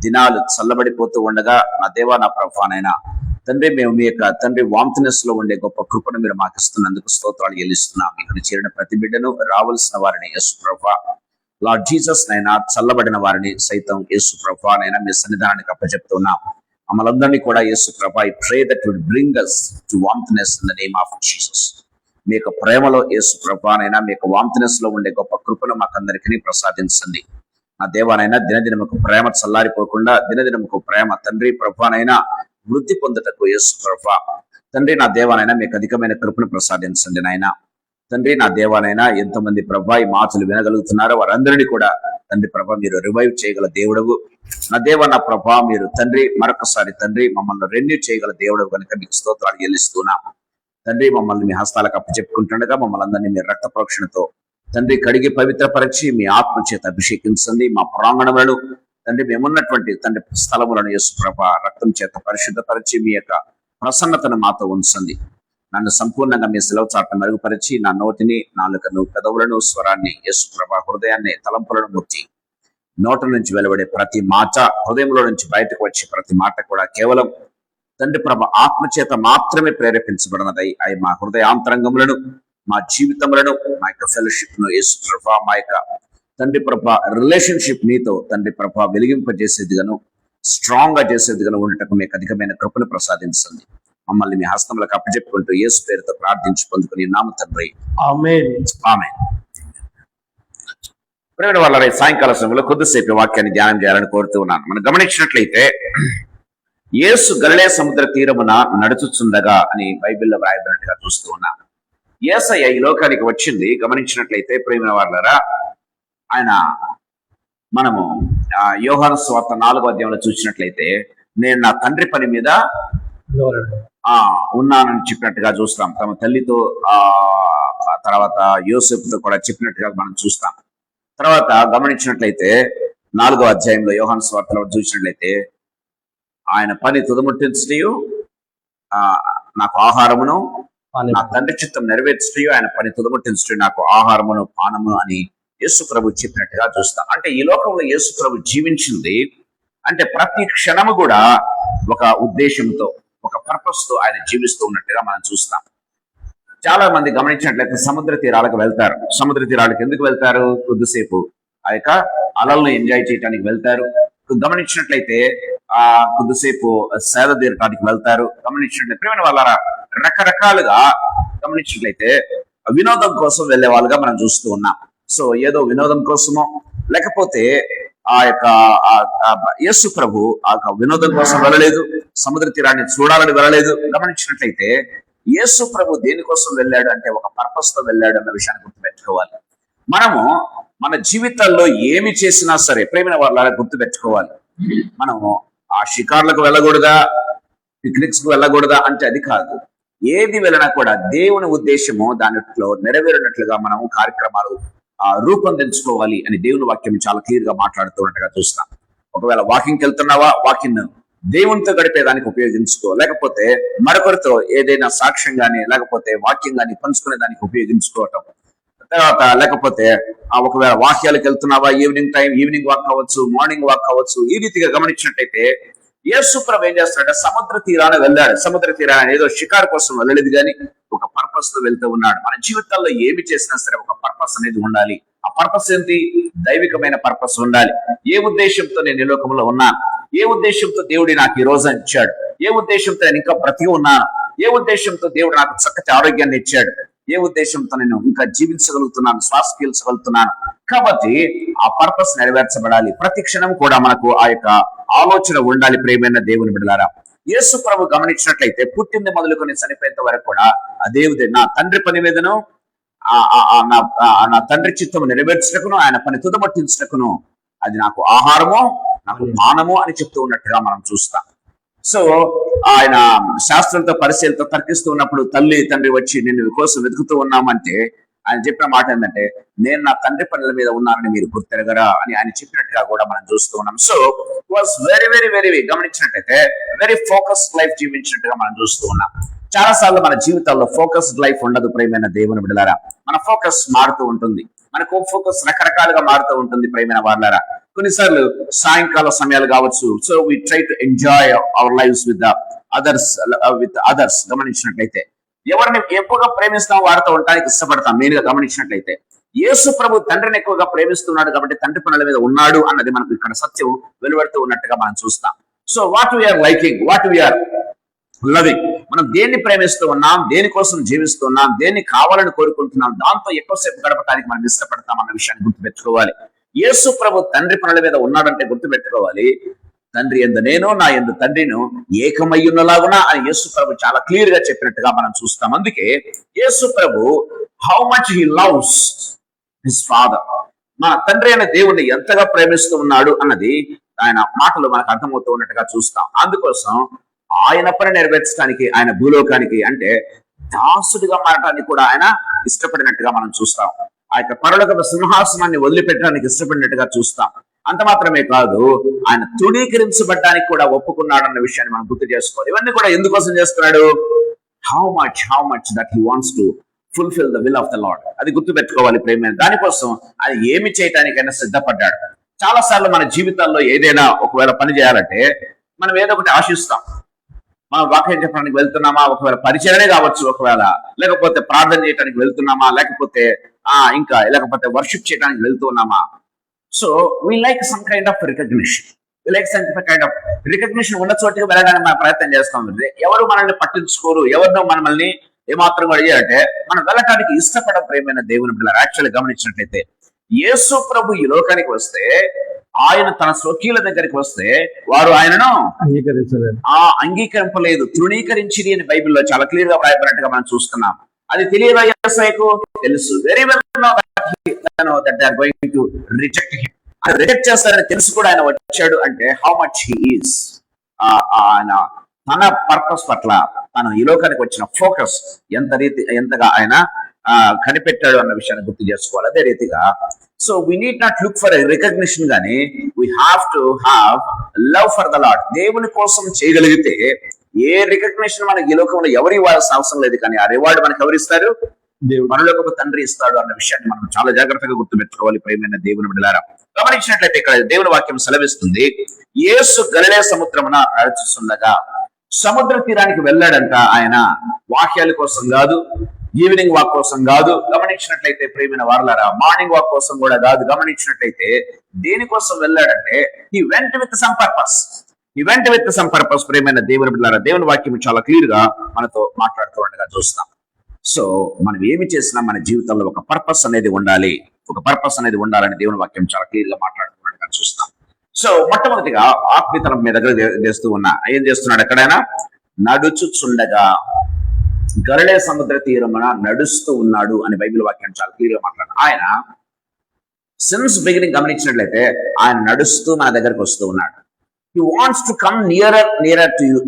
దినాలు చల్లబడిపోతూ ఉండగా నా దేవా, నా ప్రభానైనా తండ్రి, మేము మీ యొక్క తండ్రి వాంతినెస్ లో ఉండే గొప్ప కృపను మీరు మాకు ఇస్తున్నందుకు స్తోత్రాలు చెల్లిస్తున్నాం. ఇక్కడ చేరిన ప్రతి బిడ్డను, రావాల్సిన వారిని యేసు ప్రభా లార్డ్ జీసస్ నైనా, చల్లబడిన వారిని సైతం యేసు ప్రభా నైనా మీ సన్నిధానానికి అప్పచెప్తున్నాం. మమ్మల్ందరినీ కూడా యేసు ప్రభా, I pray that will bring us to warmthness in the name of Jesus. మీ యొక్క ప్రేమలో యేసు ప్రభానైనా మీ యొక్క వాంతినెస్ లో ఉండే గొప్ప కృపను మాకందరికీ ప్రసాదించండి. నా దేవానైనా దినదినముకు ప్రేమ చల్లారిపోకుండా దినదినముకు ప్రేమ తండ్రి ప్రభానైనా వృద్ధి పొందుటకు యేసు ప్రభా తండ్రి, నా దేవానైనా మీకు అధికమైన కృపను ప్రసాదించండి నాయన. తండ్రి, నా దేవానైనా ఎంతమంది ప్రభా ఈ మాటలు వినగలుగుతున్నారో వారందరినీ కూడా తండ్రి ప్రభా మీరు రివైవ్ చేయగల దేవుడవు. నా దేవ, నా ప్రభా మీరు తండ్రి మరొకసారి తండ్రి మమ్మల్ని రెన్యూ చేయగల దేవుడవు కనుక మీకు స్తోత్రాలు చెల్లిస్తున్నాం. తండ్రి, మమ్మల్ని మీ హస్తాలకు అప్పచెప్పుకుంటుండగా మమ్మల్ని అందరినీ మీ రక్త ప్రోక్షణతో తండ్రి కడిగి పవిత్రపరిచి మీ ఆత్మ చేత అభిషేకించండి. మా ప్రాంగణములను తండ్రి మేమున్నటువంటి తండ్రి స్థలములను యేసు ప్రభా రక్తం చేత పరిశుద్ధపరిచి మీ యొక్క ప్రసన్నతను మాతో ఉంచండి. నన్ను సంపూర్ణంగా మీ సెలవు చాటును మెరుగుపరిచి నా నోటిని, నాలుకను, పెదవులను, స్వరాన్ని యేసు ప్రభా హృదయాన్ని, తలంపులను ముట్టి నోట నుంచి వెలువడే ప్రతి మాట, హృదయంలో నుంచి బయటకు వచ్చే ప్రతి మాట కూడా కేవలం తండ్రి ప్రభ ఆత్మచేత మాత్రమే ప్రేరేపించబడినదై అవి మా హృదయాంతరంగములను, మా జీవితములను, మా యొక్క ఫెలోషిప్ ను యేసు ప్రభా మా యొక్క తండ్రి ప్రభ రిలేషన్షిప్ మీతో తండ్రి ప్రభ వెలిగింపజేసేదిగాను, స్ట్రాంగ్ గా చేసేదిగాను ఉండటకు మీకు అధికమైన కృపను ప్రసాదించండి. మమ్మల్ని మీ హస్తములకు అప్పచెప్పుకుంటూ యేసు పేరుతో ప్రార్థించి పొందుకుని నామ తండ్రి, ఆమేన్. ఆమేన్. ప్రేమ వాళ్ళ సాయంకాల సమయంలో కొద్దిసేపు వాక్యాన్ని ధ్యానం చేయాలని కోరుతూ ఉన్నాను. మనం గమనించినట్లయితే యేసు గలిలయ సముద్ర తీరమున నడుచుచుండగా అని బైబిల్లో వ్రాయబడినట్టుగా చూస్తూ ఉన్నాం. యేసయ్య ఈ లోకానికి వచ్చింది గమనించినట్లయితే ప్రేమ వాళ్ళరా, ఆయన మనము యోహాను సువార్త 4వ అధ్యాయంలో చూసినట్లయితే నేను నా తండ్రి పని మీద ఉన్నానని చెప్పినట్టుగా చూస్తాం. తమ తల్లితో తర్వాత యోసేపుతో కూడా చెప్పినట్టుగా మనం చూస్తాం. తర్వాత గమనించినట్లయితే 4వ అధ్యాయంలో యోహాను సువార్తలో చూసినట్లయితే ఆయన పని తుదముట్టించు నాకు ఆహారమును, నా తండ్రి చిత్తం నెరవేర్చు ఆయన పని తుదముట్టించు నాకు ఆహారమును, పానమును అని యేసు ప్రభు చెప్పినట్టుగా చూస్తాం. అంటే ఈ లోకంలో యేసు ప్రభు జీవించింది అంటే ప్రతి క్షణము కూడా ఒక ఉద్దేశంతో, ఒక పర్పస్ తో ఆయన జీవిస్తూ ఉన్నట్టుగా మనం చూస్తాం. చాలా మంది గమనించినట్లయితే సముద్ర తీరాలకు వెళ్తారు. సముద్ర తీరాలకు ఎందుకు వెళ్తారు? కొద్దిసేపు ఆ యొక్క అలలను ఎంజాయ్ చేయడానికి వెళ్తారు. గమనించినట్లయితే కొద్దిసేపు సేద తీరటానికి వెళ్తారు. గమనించినట్లయితే ప్రేమ వాళ్ళ రకరకాలుగా గమనించినట్లయితే వినోదం కోసం వెళ్లే వాళ్ళుగా మనం చూస్తూ ఉన్నాం. సో ఏదో వినోదం కోసమో లేకపోతే ఆ యొక్క యేసు ప్రభు ఆ వినోదం కోసం వెళ్ళలేదు, సముద్ర తీరాన్ని చూడాలని వెళ్ళలేదు. గమనించినట్లయితే యేసు ప్రభు దేనికోసం వెళ్ళాడు అంటే ఒక పర్పస్ తో వెళ్ళాడు అన్న విషయాన్ని గుర్తుపెట్టుకోవాలి. మనము మన జీవితాల్లో ఏమి చేసినా సరే ప్రేమ వాళ్ళ గుర్తుపెట్టుకోవాలి. మనము ఆ షికార్లకు వెళ్ళకూడదా, పిక్నిక్స్ కు వెళ్ళకూడదా అంటే అది కాదు. ఏది వెళ్ళినా కూడా దేవుని ఉద్దేశము దానిలో నెరవేరినట్లుగా మనము కార్యక్రమాలు రూపొందించుకోవాలి అని దేవుని వాక్యం చాలా క్లియర్ గా మాట్లాడుతున్నట్టుగా చూస్తాం. ఒకవేళ వాకింగ్కి వెళ్తున్నావా, వాకింగ్ దేవునితో గడిపేదానికి ఉపయోగించుకో, లేకపోతే మరొకరితో ఏదైనా సాక్ష్యం గానీ లేకపోతే వాక్యం గానీ పంచుకునే దానికి ఉపయోగించుకోవటం. తర్వాత లేకపోతే ఒకవేళ వాక్యాలకు వెళ్తున్నావా, ఈవినింగ్ వాక్ అవ్వచ్చు, మార్నింగ్ వాక్ అవ్వచ్చు. ఈ రీతిగా గమనించినట్టయితే యేసు ప్రభు ఏం చేస్తాడంటే సముద్ర తీరాన వెళ్ళాడు. సముద్ర తీరాన ఏదో షికారు కోసం వెళ్ళలేదు కానీ ఒక పర్పస్ తో వెళ్తూ ఉన్నాడు. మన జీవితాల్లో ఏమి చేసినా సరే ఒక పర్పస్ అనేది ఉండాలి. ఆ పర్పస్ ఏంటి? దైవికమైన పర్పస్ ఉండాలి. ఏ ఉద్దేశంతో నేను ఈ లోకంలో ఉన్నాను, ఏ ఉద్దేశంతో దేవుడు నాకు ఈ రోజు ఇచ్చాడు, ఏ ఉద్దేశంతో నేను ఇంకా బ్రతికి ఉన్నాను, ఏ ఉద్దేశంతో దేవుడు నాకు చక్కటి ఆరోగ్యాన్ని ఇచ్చాడు, ఏ ఉద్దేశంతో నేను ఇంకా జీవించగలుగుతున్నాను, శ్వాస పీల్చగలుగుతున్నాను. కాబట్టి ఆ పర్పస్ నెరవేర్చబడాలి. ప్రతి క్షణం కూడా మనకు ఆ యొక్క ఆలోచన ఉండాలి. ప్రియమైన దేవుని బిడ్డలారా, యేసు ప్రభు గమనించినట్లయితే పుట్టింది మొదలుకొని చనిపోయేంత వరకు కూడా ఆ దేవుడి నా తండ్రి పని మీదను నా తండ్రి చిత్తము నెరవేర్చటకును ఆయన పని తుదమట్టించటకును అది నాకు ఆహారము, నాకు మానము అని చెప్తూ ఉన్నట్టుగా మనం చూస్తాం. సో ఆయన శాస్త్రంతో పరిశీలనతో తర్కిస్తూ ఉన్నప్పుడు తల్లి తండ్రి వచ్చి నిన్ను కోసం వెతుకుతూ ఉన్నామంటే ఆయన చెప్పిన మాట ఏంటంటే నేను నా తండ్రి పనుల మీద ఉన్నానని మీరు గుర్తెరగరా అని ఆయన చెప్పినట్టుగా కూడా మనం చూస్తూ ఉన్నాం. So was very very very గమనించినట్టయితే వెరీ ఫోకస్డ్ లైఫ్ జీవించినట్టుగా మనం చూస్తూ ఉన్నాం. చాలా సార్లు మన జీవితాల్లో ఫోకస్డ్ లైఫ్ ఉండదు. ప్రియమైన దేవుని బిడ్డలారా, మన ఫోకస్ మారుతూ ఉంటుంది, మనకు ఫోకస్ రకరకాలుగా మారుతూ ఉంటుంది. ప్రియమైన వాళ్ళారా, కొన్నిసార్లు సాయంకాల సమయాలు కావచ్చు. So we try to enjoy our lives with others. గమనించినట్లయితే ఎవరిని ఎక్కువగా ప్రేమిస్తాం వారితో ఉండడానికి ఇష్టపడతాం. మెయిన్ గా గమనించినట్లయితే యేసు ప్రభు తండ్రిని ఎక్కువగా ప్రేమిస్తున్నాడు కాబట్టి తండ్రి పనుల మీద ఉన్నాడు అన్నది మనకు ఇక్కడ సత్యం వెలువడుతూ ఉన్నట్టుగా మనం చూస్తాం. So what we are liking, what we are loving, మనం దేన్ని ప్రేమిస్తూ ఉన్నాం, దేనికోసం జీవిస్తున్నాం, దేన్ని కావాలని కోరుకుంటున్నాం, దాంతో ఎక్కువసేపు గడపడానికి మనం ఇష్టపడతాం అన్న విషయాన్ని గుర్తుపెట్టుకోవాలి. యేసు ప్రభు తండ్రి పనుల మీద ఉన్నాడంటే గుర్తుపెట్టుకోవాలి, తండ్రి యందు నేను, నా యందు తండ్రిను ఏకమయ్యున్నలాగునా అని యేసు ప్రభు చాలా క్లియర్ గా చెప్పినట్టుగా మనం చూస్తాం. అందుకే యేసు ప్రభు how much he loves his father, మా తండ్రి అయిన దేవుణ్ణి ఎంతగా ప్రేమిస్తూ ఉన్నాడు అన్నది ఆయన మాటలు మనకు అర్థమవుతూ ఉన్నట్టుగా చూస్తాం. అందుకోసం ఆయన పని నెరవేర్చడానికి ఆయన భూలోకానికి అంటే దాసుడిగా మారటానికి కూడా ఆయన ఇష్టపడినట్టుగా మనం చూస్తాం. ఆ యొక్క పరలోక సింహాసనాన్ని వదిలిపెట్టడానికి ఇష్టపడినట్టుగా చూస్తాం. అంత మాత్రమే కాదు, ఆయన తృణీకరించబడ్డానికి కూడా ఒప్పుకున్నాడు అన్న విషయాన్ని మనం గుర్తు చేసుకోవాలి. ఇవన్నీ కూడా ఎందుకోసం చేస్తున్నాడు? How much that he wants to fulfil the will of the lord. అది గుర్తు పెట్టుకోవాలి ప్రేమ. దానికోసం ఆయన ఏమి చేయటానికైనా సిద్ధపడ్డాడు. చాలా సార్లు మన జీవితాల్లో ఏదైనా ఒకవేళ పని చేయాలంటే మనం ఏదో ఒకటి ఆశిస్తాం. మనం వాక్యం చెప్పడానికి వెళ్తున్నామా, ఒకవేళ పరిచయనే కావచ్చు, ఒకవేళ లేకపోతే ప్రార్థన చేయడానికి వెళ్తున్నామా, లేకపోతే లేకపోతే వర్షిప్ చేయడానికి వెళ్తున్నామా. So we like some kind of recognition. Recognition ఉన్న చోటుకి వెళ్ళడానికి మనం ప్రయత్నం చేస్తాం. ఎవరు మనల్ని పట్టించుకోరు, ఎవరినో మనల్ని ఏమాత్రం కూడా అంటే మనం వెళ్ళటానికి ఇష్టపడ ప్రేమైన దేవుని బిడ్డలారా, యాక్చువల్లీ గమనించినట్లయితే యేసు ప్రభు ఈ లోకానికి వస్తే ఆయన తన స్వకీయుల దగ్గరికి వస్తే వారు ఆయనను అంగీకరింపలేదు, తృణీకరించిరి అని బైబిల్లో చాలా క్లియర్ గా వ్రాయబడినట్టుగా మనం చూస్తున్నాం. అది తెలియదా యేసయ్యకు? తెలుసు. Very well going to reject him. Reject చేస్తారని తెలుసు కూడా ఆయన వచ్చాడు అంటే హౌ మచ్ హీ ఈజ్, ఆయన తన పర్పస్ పట్ల తను ఈ లోకానికి వచ్చిన ఫోకస్ ఎంతగా ఆయన కనిపెట్టాడు అన్న విషయాన్ని గుర్తు చేసుకోవాలి. అదే రీతిగా so we need not look for recognition గానీ we have to have love for the Lord. దేవుని కోసం చేయగలిగితే ఏ రికగ్నిషన్ మనకి ఈ లోకంలో ఎవరు ఇవ్వాల్సిన అవసరం లేదు, కానీ ఆ రివార్డు మనకి ఎవరిస్తారు? దేవుడు, మనలోకి ఒక తండ్రి ఇస్తాడు అన్న విషయాన్ని మనం చాలా జాగ్రత్తగా గుర్తుపెట్టుకోవాలి ప్రియమైన దేవుని బిడ్డలారా. గమనించినట్లయితే ఇక్కడ దేవుని వాక్యం సెలవిస్తుంది, యేసు గలిలయ సముద్రమున నడుచుతుండగా సముద్ర తీరానికి వెళ్ళాడంట. ఆయన వాక్యాల కోసం కాదు, ఈవినింగ్ వాక్ కోసం కాదు, గమనించినట్లయితే ప్రియమైన వారలారా మార్నింగ్ వాక్ కోసం కూడా కాదు. గమనించినట్లయితే దేనికోసం వెళ్ళాడంటే he went with some purpose. ప్రియమైన దేవుని బిడ్డలారా, దేవుని వాక్యం చాలా క్లియర్ గా మనతో మాట్లాడుతూ ఉండగా చూస్తాం. సో మనం ఏమి చేసినా మన జీవితంలో ఒక పర్పస్ అనేది ఉండాలి, ఉండాలని దేవుని వాక్యం చాలా క్లియర్ గా మాట్లాడుతున్నట్టుగా చూస్తాం. సో మొట్టమొదటిగా ఆత్మీయతనం మీ దగ్గర చేస్తూ ఉన్నా ఏం చేస్తున్నాడు? ఎక్కడైనా నడుచుచుండగా గలిలయ సముద్ర తీరమున నడుస్తూ ఉన్నాడు అని బైబిల్ వాక్యం చాలా క్లియర్ గా మాట్లాడు. ఆయన సిన్స్ బిగినింగ్ గమనించినట్లయితే ఆయన నడుస్తూ మన దగ్గరకు వస్తూ ఉన్నాడు. He wants to come nearer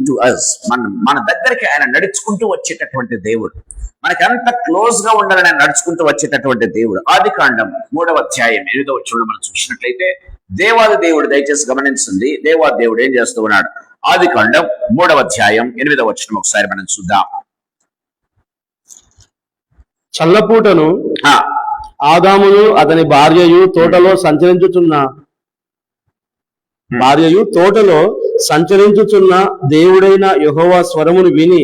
to us. మన దగ్గరికి ఆయన నడుచుకుంటూ వచ్చేటటువంటి దేవుడు. మనకి ఎంత క్లోజ్ గా ఉండాలని ఆయన నడుచుకుంటూ వచ్చేటటువంటి దేవుడు. ఆదికాండం 3వ అధ్యాయం 8వ వచనంలో మనం చూసినట్లయితే దేవాది దేవుడు, దయచేసి గమనించండి, దేవాది దేవుడు ఏం చేస్తూ ఉన్నాడు. ఆదికాండం 3వ అధ్యాయం 8వ వచనం ఒకసారి మనం చూద్దాం. చల్లపూటను ఆ, ఆదామును అతని తోటలో సంచరించుచున్న దేవుడైన యెహోవా స్వరమును విని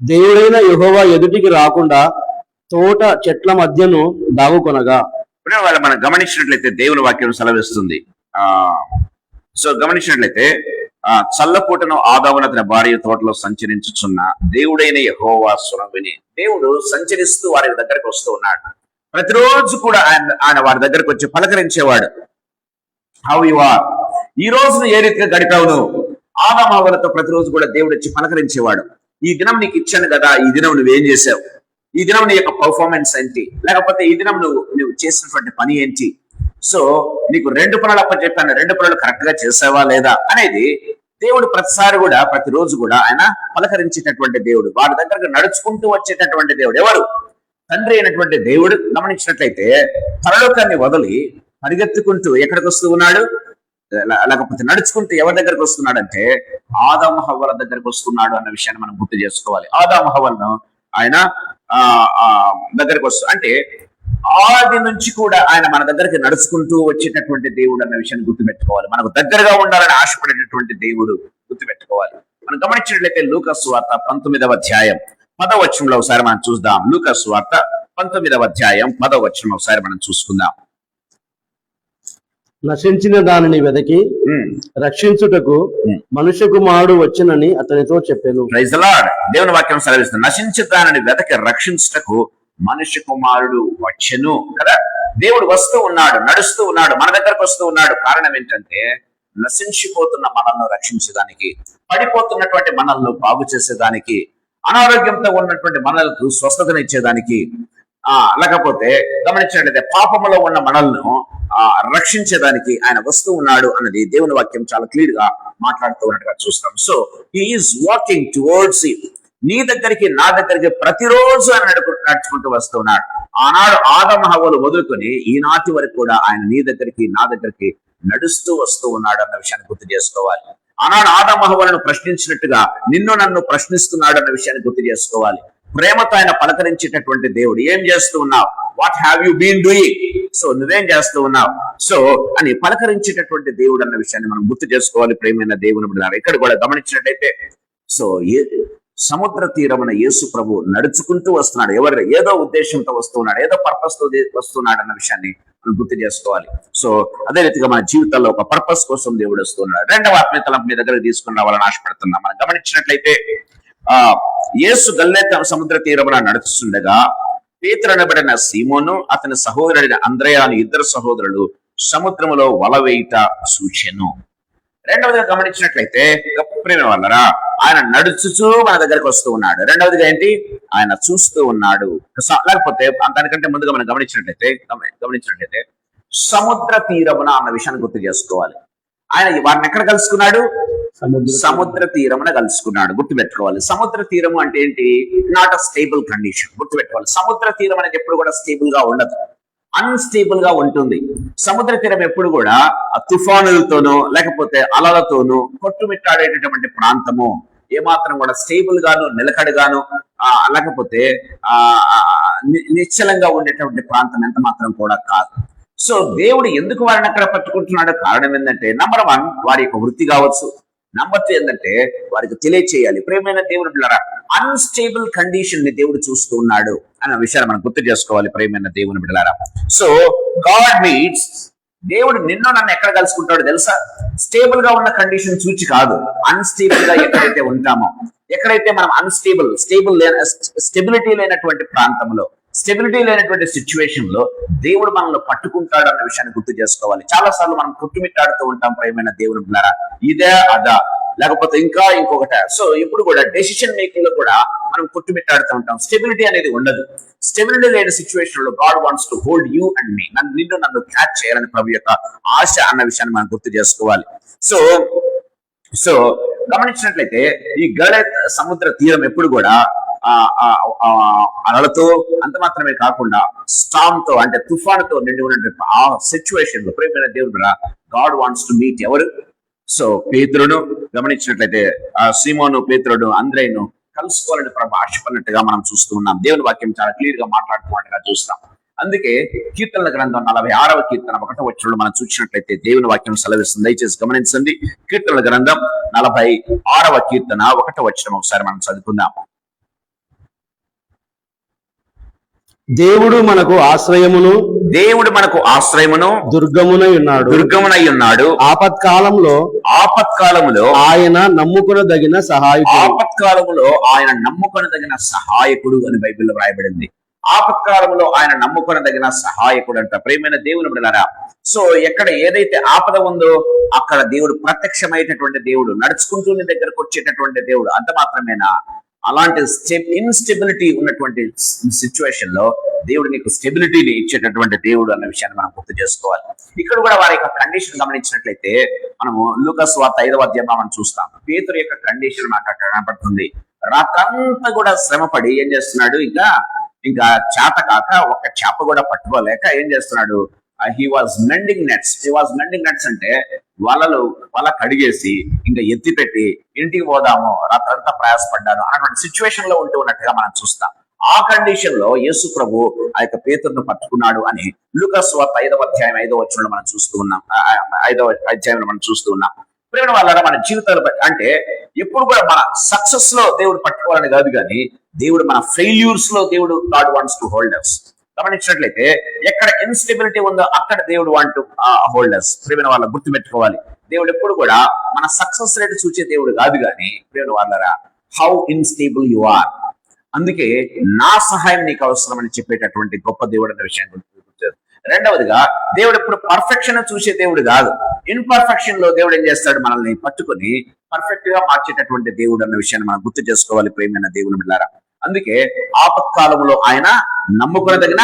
దేవుడైన యెహోవా ఎదుటికి రాకుండా తోట చెట్ల మధ్యను దాగుకొనగా. ఇప్పుడు వాళ్ళు మనం గమనించినట్లయితే దేవుని వాక్యం సెలవిస్తుంది. సో గమనించినట్లయితే చల్లపూటను ఆదామును అతని భార్య తోటలో సంచరించుచున్న దేవుడైన యెహోవా స్వరం విని. దేవుడు సంచరిస్తూ వారి దగ్గరకు వస్తూ ఉన్నాడు. ప్రతిరోజు కూడా ఆయన వారి దగ్గరకు వచ్చి పలకరించేవాడు. హౌ యు ఆర్, ఈ రోజును ఏ రీతిగా గడిపావు నువ్వు. ఆదాము హవ్వలతో ప్రతిరోజు కూడా దేవుడు వచ్చి పలకరించేవాడు. ఈ దినం నీకు ఇచ్చాను కదా, ఈ దినం నువ్వేం చేసావు, ఈ దినం నీ యొక్క పర్ఫార్మెన్స్ ఏంటి, లేకపోతే ఈ దినం నువ్వు చేసినటువంటి పని ఏంటి, సో నీకు 2 పనులు అప్పచెప్పాను, 2 పనులు కరెక్ట్ గా చేసావా లేదా అనేది దేవుడు ప్రతిసారి కూడా ప్రతిరోజు కూడా ఆయన పలకరించేటటువంటి దేవుడు. వారి దగ్గరకు నడుచుకుంటూ వచ్చేటటువంటి దేవుడు ఎవరు? తండ్రి అయినటువంటి దేవుడు. గమనించినట్లయితే పరలోకాన్ని వదిలి పరిగెత్తుకుంటూ ఎక్కడికి వస్తూ ఉన్నాడు, లేకపోతే నడుచుకుంటూ ఎవరి దగ్గరకు వస్తున్నాడంటే ఆదాము హవ్వల దగ్గరకు వస్తున్నాడు అన్న విషయాన్ని మనం గుర్తు చేసుకోవాలి. ఆదాము హవ్వలను ఆయన దగ్గరకు వస్తూ, అంటే ఆది నుంచి కూడా ఆయన మన దగ్గరికి నడుచుకుంటూ వచ్చేటటువంటి దేవుడు అన్న విషయాన్ని గుర్తుపెట్టుకోవాలి. మనకు దగ్గరగా ఉండాలని ఆశపడేటటువంటి దేవుడు గుర్తుపెట్టుకోవాలి. మనం గమనించినట్లయితే లూకా సువార్త 19వ అధ్యాయం 10వ వచనంలో ఒకసారి మనం చూద్దాం. లూకా సువార్త 19వ అధ్యాయం 10వ వచనం ఒకసారి మనం చూసుకుందాం. నశించిన దానిని వెదకి రక్షించుటకు మనుష్య కుమారుడు వచ్చునని అతనితో చెప్పాను. Praise the Lord. దేవుని వాక్యం సెలవిస్తుంది, నశించిన దానిని వెదకి రక్షించుటకు మనుష్య కుమారుడు వచ్చెను కదా. దేవుడు వస్తూ ఉన్నాడు, నడుస్తూ ఉన్నాడు, మన దగ్గరకు వస్తూ ఉన్నాడు. కారణం ఏంటంటే నశించిపోతున్న మనల్ని రక్షించడానికి, పడిపోతున్నటువంటి మనల్ని బాగు చేసేదానికి, అనారోగ్యంతో ఉన్నటువంటి మనలకు స్వస్థతనిచ్చేదానికి, లేకపోతే గమనించినట్లయితే పాపములో ఉన్న మనల్ని రక్షించేదానికి ఆయన వస్తూ ఉన్నాడు అన్నది దేవుని వాక్యం చాలా క్లియర్ గా మాట్లాడుతూ ఉన్నట్టుగా చూస్తాం. So he is walking towards you. నీ దగ్గరికి నా దగ్గరికి ప్రతిరోజు ఆయన నడుచుకుంటూ వస్తూ ఉన్నాడు. ఆనాడు ఆదాము హవ్వలు మొదలుకొని ఈనాటి వరకు కూడా ఆయన నీ దగ్గరికి నా దగ్గరికి నడుస్తూ వస్తూ ఉన్నాడు అన్న విషయాన్ని గుర్తు చేసుకోవాలి. ఆనాడు ఆదాము హవ్వలను ప్రశ్నించినట్టుగా నిన్ను నన్ను ప్రశ్నిస్తున్నాడు అన్న విషయాన్ని గుర్తు చేసుకోవాలి. ప్రేమతో ఆయన పలకరించేటటువంటి దేవుడు. ఏం చేస్తూ ఉన్నావు, what have you been doing, so నువ్వేం చేస్తూ ఉన్నావు, సో అని పలకరించేటటువంటి దేవుడు అన్న విషయాన్ని మనం గుర్తు చేసుకోవాలి. ప్రేమైన దేవుని బిడ్డలారా, ఇక్కడ కూడా గమనించినట్టయితే సో సముద్ర తీరమున యేసు ప్రభు నడుచుకుంటూ వస్తున్నాడు. ఏదో ఉద్దేశంతో వస్తున్నాడు, ఏదో పర్పస్ తో వస్తున్నాడు అన్న విషయాన్ని మనం గుర్తు చేసుకోవాలి. సో అదే రీతిగా మన జీవితాల్లో ఒక పర్పస్ కోసం దేవుడు వస్తున్నాడు. 2వ ఆత్మీయ తలంపు మీ దగ్గర తీసుకుని రావాలని ఆశపడుతున్నాం. మనం గమనించినట్లయితే యేసు గలిలయ సముద్ర తీరమున నడుస్తుండగా పేతురు అనబడిన సీమోను అతని సహోదరుడైన అంద్రయ అని 2 సహోదరులు సముద్రములో వల వేయుట చూచెను. 2వదిగా గమనించినట్లయితే ప్రేమ వల్లరా ఆయన నడుచుచూ మన దగ్గరకు వస్తూ ఉన్నాడు. 2వదిగా ఏంటి, ఆయన చూస్తూ ఉన్నాడు. లేకపోతే దానికంటే ముందుగా మనం గమనించినట్లయితే సముద్ర తీరమున అన్న విషయాన్ని గుర్తు చేసుకోవాలి. ఆయన వారిని ఎక్కడ కలుసుకున్నాడు, సముద్ర తీరమున కలుసుకున్నాడు. గుర్తుపెట్టుకోవాలి. సముద్ర తీరము అంటే ఏంటి, నాట్ అ స్టేబుల్ కండిషన్. గుర్తుపెట్టుకోవాలి. సముద్ర తీరం అనేది ఎప్పుడు కూడా స్టేబుల్ గా ఉండదు, అన్స్టేబుల్ గా ఉంటుంది. సముద్ర తీరం ఎప్పుడు కూడా తుఫానులతోనూ లేకపోతే అలలతోనూ కొట్టుమిట్టాడేటటువంటి ప్రాంతము. ఏమాత్రం కూడా స్టేబుల్ గాను నిలకడగాను లేకపోతే నిశ్చలంగా ఉండేటువంటి ప్రాంతం ఎంత మాత్రం కూడా కాదు. సో దేవుడు ఎందుకు వారిని అక్కడ పట్టుకుంటున్నాడు, కారణం ఏంటంటే నంబర్ 1 వారి యొక్క వృత్తి కావచ్చు, నంబర్ 2 ఏంటంటే వారికి తెలియచేయాలి. ప్రేమైన దేవుని బిడ్డలారా, అన్స్టేబుల్ కండిషన్ ని దేవుడు చూస్తూ ఉన్నాడు అన్న విషయాన్ని మనం గుర్తు చేసుకోవాలి. ప్రేమైన దేవుని బిడ్డలారా, సో గాడ్ మీన్స్, దేవుడు నిన్ను నన్ను ఎక్కడ కలుసుకుంటాడో తెలుసా, స్టేబుల్ గా ఉన్న కండిషన్ చూచి కాదు, అన్స్టేబుల్ గా ఎక్కడైతే ఉంటామో, ఎక్కడైతే మనం స్టెబిలిటీ లేనటువంటి ప్రాంతంలో, స్టెబిలిటీ లేనటువంటి సిచ్యువేషన్ లో దేవుడు మనల్ని పట్టుకుంటాడు అన్న విషయాన్ని గుర్తు చేసుకోవాలి. చాలా సార్లు మనం కొట్టుమిట్టాడుతూ ఉంటాం ప్రేమైన దేవుని బిడ్డలారా, ఇదే అదా లేకపోతే ఇంకా ఇంకొకట. సో ఇప్పుడు కూడా డెసిషన్ మేకింగ్ లో కూడా మనం కొట్టుమిట్టాడుతూ ఉంటాం. స్టెబిలిటీ అనేది ఉండదు. స్టెబిలిటీ లేని సిచ్యువేషన్ లో God wants to hold you and me, నన్ను క్యాచ్ చేయాలని ప్రభు యొక్క ఆశ అన్న విషయాన్ని మనం గుర్తు చేసుకోవాలి. సో గమనించినట్లయితే ఈ గలిలయ సముద్ర తీరం ఎప్పుడు కూడా అలలతో అంత మాత్రమే కాకుండా స్టామ్ తో అంటే తుఫానుతో నిండి ఉన్నటువంటి ఆ సిచ్యువేషన్ లో ప్రేమైన దేవుడు గాడ్ వాంట్స్ టు మీట్ ఎవరు. సో పేతురును గమనించినట్లయితే సీమోను, పేతురును, అంద్రేయును కలుసుకోవాలని ప్రభు ఆశపడినట్టుగా మనం చూస్తూ ఉన్నాం. దేవుని వాక్యం చాలా క్లియర్ గా మాట్లాడుతున్నట్టుగా చూస్తాం. అందుకే కీర్తనల గ్రంథం 46వ కీర్తన 1వ వచనంలో మనం చూసినట్లయితే దేవుని వాక్యం సెలవిస్తుంది. దయచేసి గమనించండి. కీర్తనల గ్రంథం 46వ కీర్తన 1వ వచనం ఒకసారి మనం చదువుకుందాం. దేవుడు మనకు ఆశ్రయమును, దేవుడు మనకు ఆశ్రయమును, దుర్గమునై ఉన్నాడు. ఆపత్కాలములో ఆయన నమ్ముకొనదగిన సహాయకుడు అని బైబిల్లో వ్రాయబడింది. ఆపత్కాలంలో ఆయన నమ్ముకొనదగిన సహాయకుడు అంట. ప్రేమైన దేవుని బిడ్డలారా, సో ఎక్కడ ఏదైతే ఆపద ఉందో అక్కడ దేవుడు ప్రత్యక్షమైనటువంటి దేవుడు, నడుచుకుంటూ నీ దగ్గరకు వచ్చేటటువంటి దేవుడు. అంత మాత్రమేనా, అలాంటి ఇన్స్టెబిలిటీ ఉన్నటువంటి సిచ్యువేషన్ లో దేవుడు నీకు స్టెబిలిటీని ఇచ్చేటటువంటి దేవుడు అన్న విషయాన్ని మనం గుర్తు చేసుకోవాలి. ఇక్కడ కూడా వారి యొక్క కండిషన్ గమనించినట్లయితే మనము లూకాసు వార్త 5వ అధ్యాయంలో మనం చూస్తాం. పేతురు యొక్క కండిషన్ మనకు అక్కడ కనపడుతుంది. రాత్రంతా కూడా శ్రమపడి ఏం చేస్తున్నాడు, ఇంకా చేత కాక ఒక్క చేప కూడా పట్టుకోలేక ఏం చేస్తున్నాడు, హీ వాజ్ మెండింగ్ నెట్స్ అంటే వల కడిగేసి ఇంకా ఎత్తి పెట్టి ఇంటికి పోదాము, రాత్రంతా ప్రయాసపడ్డాను అన్నటువంటి సిచ్యువేషన్ లో ఉంటూ ఉన్నట్టుగా మనం చూస్తాం. ఆ కండిషన్ లో యేసు ప్రభు ఆ యొక్క పేతురును పట్టుకున్నాడు అని లూకాసు వార్త 5వ అధ్యాయం 5వ వచనంలో మనం చూస్తూ ఉన్నాం. 5వ అధ్యాయంలో మనం చూస్తూ ఉన్నాం. ప్రేమ వల్ల మన జీవితాలు అంటే ఎప్పుడు కూడా మన సక్సెస్ లో దేవుడు పట్టుకోవాలని కాదు, కానీ దేవుడు మన ఫెయిల్యూర్స్ లో దేవుడు God wants to hold us. గమనించినట్లయితే ఎక్కడ ఇన్స్టెబిలిటీ ఉందో అక్కడ దేవుడు వాంట్ టు హోల్డ్ us. ప్రేమ వాళ్ళ గుర్తుపెట్టుకోవాలి, దేవుడు ఎప్పుడు కూడా మన సక్సెస్ రేట్ చూసే దేవుడు కాదు, కానీ ప్రేమ వాళ్ళరా హౌ ఇన్స్టేబుల్ యు ఆర్. అందుకే నా సహాయం నీకు అవసరం అని చెప్పేటటువంటి గొప్ప దేవుడు అన్న విషయాన్ని గుర్తు. రెండవదిగా దేవుడు ఎప్పుడు పర్ఫెక్షన్ చూసే దేవుడు కాదు, ఇన్పర్ఫెక్షన్ లో దేవుడు ఏం చేస్తాడు, మనల్ని పట్టుకొని పర్ఫెక్ట్ గా మార్చేటటువంటి దేవుడు అన్న విషయాన్ని మనం గుర్తు చేసుకోవాలి ప్రేమైన దేవుని బిడ్డలారా. అందుకే ఆపత్కాలంలో ఆయన నమ్ముకొనదగిన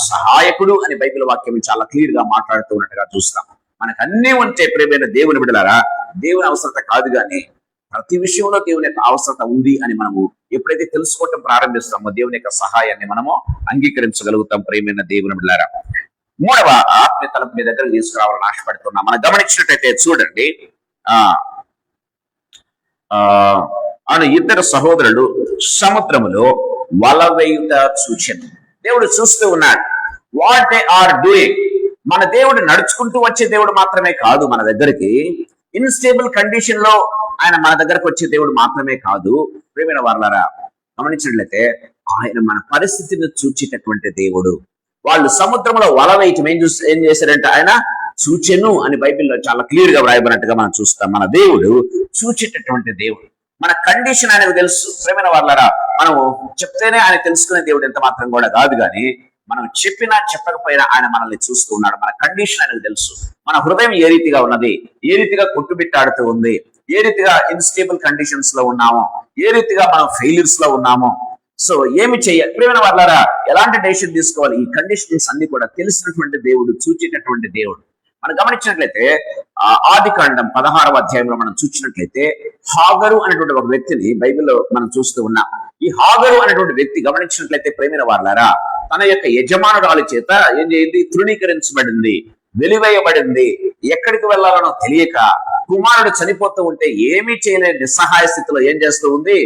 సహాయకుడు అని బైబిల్ వాక్యం చాలా క్లియర్ గా మాట్లాడుతూ ఉన్నట్టుగా చూస్తాం. మనకు అన్నీ ఉంటే ప్రేమైన దేవుని బిడ్డలారా, దేవుని అవసరత కాదు, కానీ ప్రతి విషయంలో దేవుని యొక్క అవసరత ఉంది అని మనము ఎప్పుడైతే తెలుసుకోవటం ప్రారంభిస్తామో దేవుని యొక్క సహాయాన్ని మనము అంగీకరించగలుగుతాం ప్రేమైన దేవుని బిడ్డలారా. మూడవ ఆత్మీయ తలంపు మీ దగ్గర తీసుకురావాలని ఆశపడుతున్నాం. మనం గమనించినట్టయితే చూడండి, ఇద్దరు సహోదరులు సముద్రములో వల వేయుట చూచెను. దేవుడు చూస్తూ ఉన్నాడు వాట్ దే ఆర్ డూయింగ్. మన దేవుడు నడుచుకుంటూ వచ్చే దేవుడు మాత్రమే కాదు, మన దగ్గరికి ఇన్స్టేబుల్ కండిషన్ లో ఆయన మన దగ్గరకు వచ్చే దేవుడు మాత్రమే కాదు. ప్రియమైన వారలారా, గమనించినట్లయితే ఆయన మన పరిస్థితిని చూచేటటువంటి దేవుడు. వాళ్ళు సముద్రంలో వల వేయటం ఏం చేశారంటే ఆయన చూచెను అని బైబిల్లో చాలా క్లియర్ గా వ్రాయబడినట్టుగా మనం చూస్తాం. మన దేవుడు చూచేటటువంటి దేవుడు. మన కండిషన్ ఆయనకు తెలుసు. ప్రేమైన వారలారా, మనం చెప్తేనే ఆయన తెలుసుకునే దేవుడు ఎంత మాత్రం కూడా కాదు, కానీ మనం చెప్పినా చెప్పకపోయినా ఆయన మనల్ని చూస్తూ ఉన్నాడు. మన కండిషన్ ఆయనకు తెలుసు. మన హృదయం ఏ రీతిగా ఉన్నది, ఏ రీతిగా కొట్టుబిట్టాడుతూ ఉంది, ఏ రీతిగా ఇన్స్టేబుల్ కండిషన్స్ లో ఉన్నామో, ఏ రీతిగా మనం ఫెయిల్యూర్స్ లో ఉన్నామో, సో ఏమి చేయాలి, ప్రియమైన వారలారా ఎలాంటి డెసిషన్ తీసుకోవాలి, ఈ కండిషన్స్ అన్ని కూడా తెలిసినటువంటి దేవుడు, చూచేటటువంటి దేవుడు. మనం గమనించినట్లయితే ఆదికాండం 16వ అధ్యాయంలో మనం చూసినట్లయితే హాగరు అనేటువంటి ఒక వ్యక్తిని బైబిల్లో మనం చూస్తూ ఉన్నాం. ఈ హాగరు అనేటువంటి వ్యక్తి గమనించినట్లయితే ప్రేమైన వారలారా తన యొక్క యజమానురాలి చేత ఏం చేయింది, తృణీకరించబడింది, వెలివేయబడింది. ఎక్కడికి వెళ్లాలనో తెలియక కుమారుడు చనిపోతూ ఉంటే ఏమీ చేయలేని నిస్సహాయ స్థితిలో ఏం చేస్తూ ఉంది.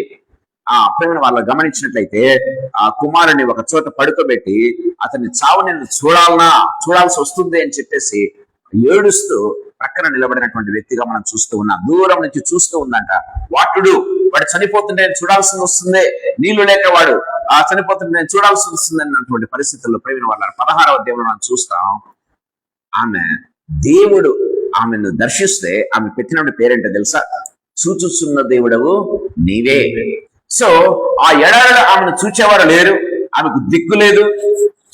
ప్రేమ వాళ్ళు గమనించినట్లయితే ఆ కుమారుని ఒక చోట పడుకోబెట్టి అతన్ని చావు నేను చూడాల్సి వస్తుంది అని చెప్పేసి ఏడుస్తూ ప్రక్కన నిలబడినటువంటి వ్యక్తిగా మనం చూస్తూ ఉన్నాం. దూరం నుంచి చూస్తూ ఉందంట. వాటుడు వాడు చనిపోతుంటే నేను చూడాల్సి వస్తుంది, నీళ్లు లేక వాడు చనిపోతుంటే నేను చూడాల్సి వస్తుంది అన్నటువంటి పరిస్థితుల్లో ప్రేమ వాళ్ళ 16వ అధ్యాయంలో మనం చూస్తాం. ఆమె దేవుడు ఆమెను దర్శిస్తే ఆమె పెట్టిన పేరేంటో తెలుసా, చూచుచున్న దేవుడవు నీవే. సో ఆ ఎడారిలో ఆమెను చూచేవారు లేరు, ఆమెకు దిక్కు లేదు.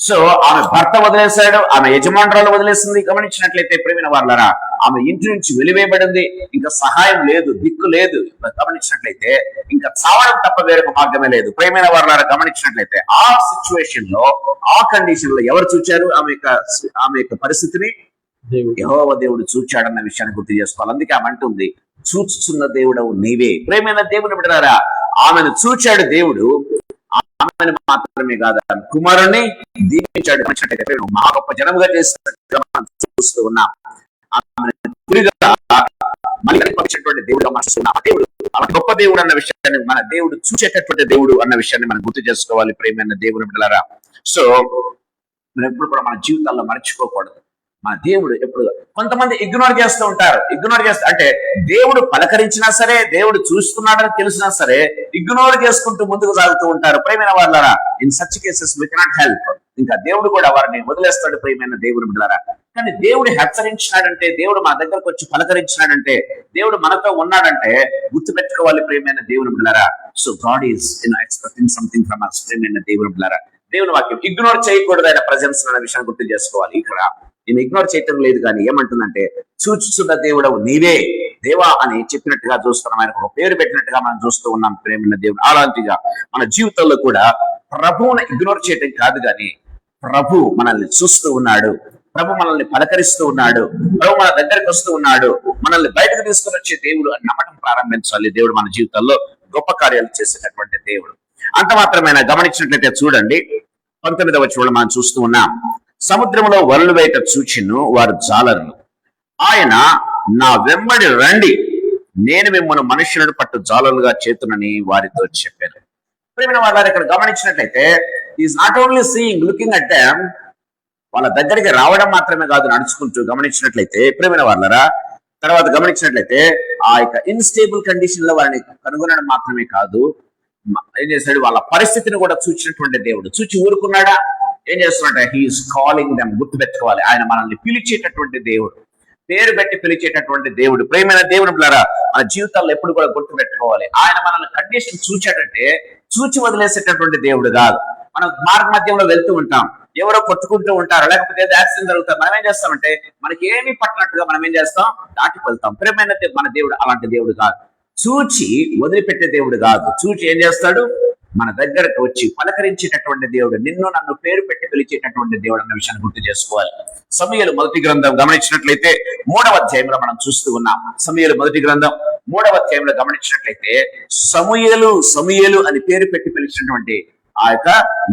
సో ఆమె భర్త వదిలేశాడు, ఆమె యజమానురాలు వదిలేసింది. గమనించినట్లయితే ప్రేమైన వారలారా ఆమె ఇంటి నుంచి వెలివేయబడింది, ఇంకా సహాయం లేదు, దిక్కు లేదు. గమనించినట్లయితే ఇంకా చావడం తప్ప వేరొక మార్గమే లేదు. ప్రేమైన వారలారా గమనించినట్లయితే ఆ సిచ్యువేషన్ లో, ఆ కండిషన్ లో ఎవరు చూచారు ఆమె యొక్క పరిస్థితిని? యెహోవా దేవుడు చూచాడన్న విషయాన్ని గుర్తు చేసుకోవాలి. అందుకే ఆమె అంటుంది చూచుచున్న దేవుడవు నీవే. ప్రేమైన దేవుని బిడ్డలారా ఆమెను చూచాడు దేవుడు. ఆమెను మాత్రమే కాదు ఆమె కుమారుణ్ణి దీవించాడు. మా గొప్ప జనముగా చేసినట్టుగా మనం చూస్తూ ఉన్నాం. దేవుడుగా మనస్తున్నాం. దేవుడు అలా గొప్ప దేవుడు అన్న విషయాన్ని, మన దేవుడు చూసేటటువంటి దేవుడు అన్న విషయాన్ని మనం గుర్తు చేసుకోవాలి ప్రేమైన దేవుని బిడ్డలారా. సో మనం ఎప్పుడు కూడా మన జీవితాల్లో మర్చిపోకూడదు. మన దేవుడు ఎప్పుడు, కొంతమంది ఇగ్నోర్ చేస్తూ ఉంటారు. ఇగ్నోర్ చేస్తూ అంటే దేవుడు పలకరించినా సరే, దేవుడు చూస్తున్నాడని తెలిసినా సరే ఇగ్నోర్ చేసుకుంటూ ముందుకు సాగుతూ ఉంటారు. ప్రేమైన వాళ్ళారా, in such cases we cannot help. ఇంకా దేవుడు కూడా వారిని వదిలేస్తాడు ప్రేమైన దేవుని బిడ్డలారా. కానీ దేవుడు హెచ్చరించినాడంటే, దేవుడు మన దగ్గరకు వచ్చి పలకరించినాడంటే, దేవుడు మనతో ఉన్నాడంటే గుర్తుపెట్టుకోవాలి ప్రేమైన దేవుని బిడ్డలారా. So God is expecting something from us ప్రేమైన దేవుని బిడ్డలారా. దేవుని వాక్యం ఇగ్నోర్ చేయకూడదు ఆయన ప్రజెన్స్ అనే విషయాన్ని గుర్తు చేసుకోవాలి. ఇక్కడ నేను ఇగ్నోర్ చేయటం లేదు, కానీ ఏమంటుందంటే చూచుచున్న దేవుడవు నీవే దేవా అని చెప్పినట్టుగా చూస్తున్నాం. ఆయనకు ఒక పేరు పెట్టినట్టుగా మనం చూస్తూ ఉన్నాం ప్రేమైన దేవుడు. అలాంటిగా మన జీవితంలో కూడా ప్రభువుని ఇగ్నోర్ చేయటం కాదు, కానీ ప్రభు మనల్ని చూస్తూ ఉన్నాడు, ప్రభు మనల్ని పలకరిస్తూ ఉన్నాడు, ప్రభు మన దగ్గరికి వస్తూ ఉన్నాడు, మనల్ని బయటకు తీసుకుని వచ్చే దేవుడు అని నమ్మటం ప్రారంభించాలి. దేవుడు మన జీవితంలో గొప్ప కార్యాలు చేసేటటువంటి దేవుడు. అంత మాత్రమేనా, గమనించినట్లయితే చూడండి 19వ వచనంలో మనం చూస్తూ ఉన్నాం. సముద్రంలో వలలు వేట చూచిను వారు జాలరులు, ఆయన నా వెంబడి రండి, నేను మిమ్మల్ని మనుషులను పట్టు జాలరులుగా చేతునని వారితో చెప్పాను. ప్రేమైన వాళ్ళ ఇక్కడ గమనించినట్లయితే is not only seeing, looking at them, వాళ్ళ దగ్గరికి రావడం మాత్రమే కాదు, నడుచుకుంటూ గమనించినట్లయితే ప్రేమైన వాళ్ళరా. తర్వాత గమనించినట్లయితే ఆ యొక్క ఇన్స్టేబుల్ కండిషన్ లో వారిని కనుగొనడం మాత్రమే కాదు, ఏం చేశాడు, వాళ్ళ పరిస్థితిని కూడా చూచినటువంటి దేవుడు. చూచి ఊరుకున్నాడా? ఏం చేస్తున్నాడంటే హీఈస్ కాలింగ్ దెమ్. గుర్తుపెట్టుకోవాలి, ఆయన మనల్ని పిలిచేటటువంటి దేవుడు, పేరు పెట్టి పిలిచేటటువంటి దేవుడు. ప్రేమైన దేవుని బిడ్డలారా, మన జీవితాల్లో ఎప్పుడు కూడా గుర్తుపెట్టుకోవాలి, ఆయన మనల్ని కండిషన్ చూచాడంటే చూచి వదిలేసేటటువంటి దేవుడు కాదు. మనం మార్గ మధ్యంలో వెళ్తూ ఉంటాం, ఎవరో కొట్టుకుంటూ ఉంటారు, లేకపోతే యాక్సిడెంట్ జరుగుతారు, మనం ఏం చేస్తామంటే మనకి ఏమీ పట్టినట్టుగా మనం ఏం చేస్తాం, దాటి వెళ్తాం. ప్రేమైన మన దేవుడు అలాంటి దేవుడు కాదు, చూచి వదిలిపెట్టే దేవుడు కాదు. చూచి ఏం చేస్తాడు, మన దగ్గరకు వచ్చి పలకరించేటటువంటి దేవుడు, నిన్ను నన్ను పేరు పెట్టి పిలిచేటటువంటి దేవుడు అన్న విషయాన్ని గుర్తు చేసుకోవాలి. సమూయేలు మొదటి గ్రంథం గమనించినట్లయితే 3వ అధ్యాయంలో మనం చూస్తూ ఉన్నాం. సమూయేలు మొదటి గ్రంథం 3వ అధ్యాయంలో గమనించినట్లయితే సమూయేలు అని పేరు పెట్టి పిలిచినటువంటి ఆ యొక్క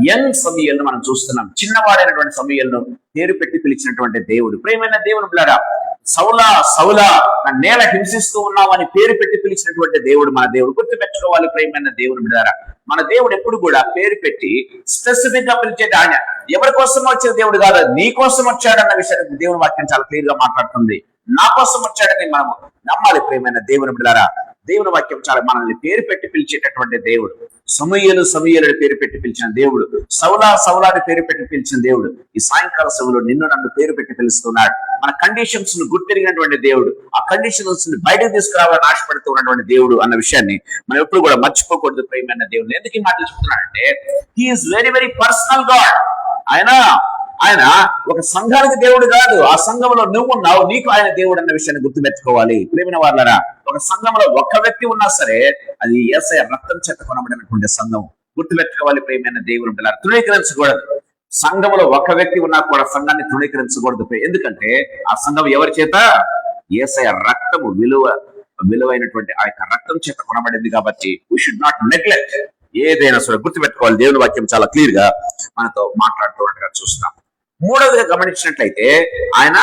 యంగ్ సమూయేలును మనం చూస్తున్నాం. చిన్నవాడైనటువంటి సమూయేలును పేరు పెట్టి పిలిచినటువంటి దేవుడు. ప్రేమైన దేవుని బిడ్డలారా, సౌలా సౌలా నా నేల హింసిస్తూ ఉన్నావు అని పేరు పెట్టి పిలిచినటువంటి దేవుడు మన దేవుడు. గుర్తుపెట్టుకోవాలి ప్రేమైన దేవుని బిడ్డలారా, మన దేవుడు ఎప్పుడు కూడా పేరు పెట్టి స్పెసిఫిక్ గా పిలిచేది ఆయన. ఎవరి కోసం వచ్చే దేవుడు కాదు, నీ కోసం వచ్చాడన్న విషయాన్ని దేవుని వాక్యం చాలా క్లియర్ గా మాట్లాడుతుంది. నా కోసం వచ్చాడని మనం నమ్మాలి ప్రేమైన దేవుని బిడ్డలారా. దేవుని వాక్యం చాలా మనల్ని పేరు పెట్టి పిలిచేటటువంటి దేవుడు. సమూయేలు పేరు పెట్టి పిలిచిన దేవుడు, సౌలాని పేరు పెట్టి పిలిచిన దేవుడు. ఈ సాయంకాల సమయంలో నిన్ను నన్ను పేరు పెట్టి పిలుస్తున్నాడు. మన కండిషన్స్ ను గుర్తిరిగినటువంటి దేవుడు, ఆ కండిషన్స్ ని బయటకు తీసుకురావాలని ఆశపడుతూ ఉన్నటువంటి దేవుడు అన్న విషయాన్ని మనం ఎప్పుడు కూడా మర్చిపోకూడదు ప్రేమైన దేవుడు. ఎందుకు ఈ మాటలు చెప్తున్నాడంటే he is very very personal God. ఆయన ఒక సంఘానికి దేవుడు కాదు, ఆ సంఘంలో నువ్వు ఉన్నావు, నీకు ఆయన దేవుడు అన్న విషయాన్ని గుర్తుపెట్టుకోవాలి. ప్రేమైన వాళ్ళరా, ఒక సంఘంలో ఒక్క వ్యక్తి ఉన్నా సరే అది యేసయ్య రక్తం చేత కొనబడినటువంటి సంఘం. గుర్తుపెట్టుకోవాలి ప్రేమైన దేవుని బిడ్డలారా. తృణీకరించకూడదు. సంఘంలో ఒక వ్యక్తి ఉన్నా కూడా సంఘాన్ని తృణీకరించకూడదు. ఎందుకంటే ఆ సంఘం ఎవరి చేత? యేసయ్య రక్తము విలువైనటువంటి ఆ యొక్క రక్తం చేత కొనబడింది. కాబట్టి వీ షుడ్ నాట్ నెగ్లెక్ట్ ఏదైనా సరే. గుర్తుపెట్టుకోవాలి, దేవుని వాక్యం చాలా క్లియర్ గా మనతో మాట్లాడుతున్నట్టుగా చూస్తాం. మూడవదిగా గమనించినట్లయితే ఆయన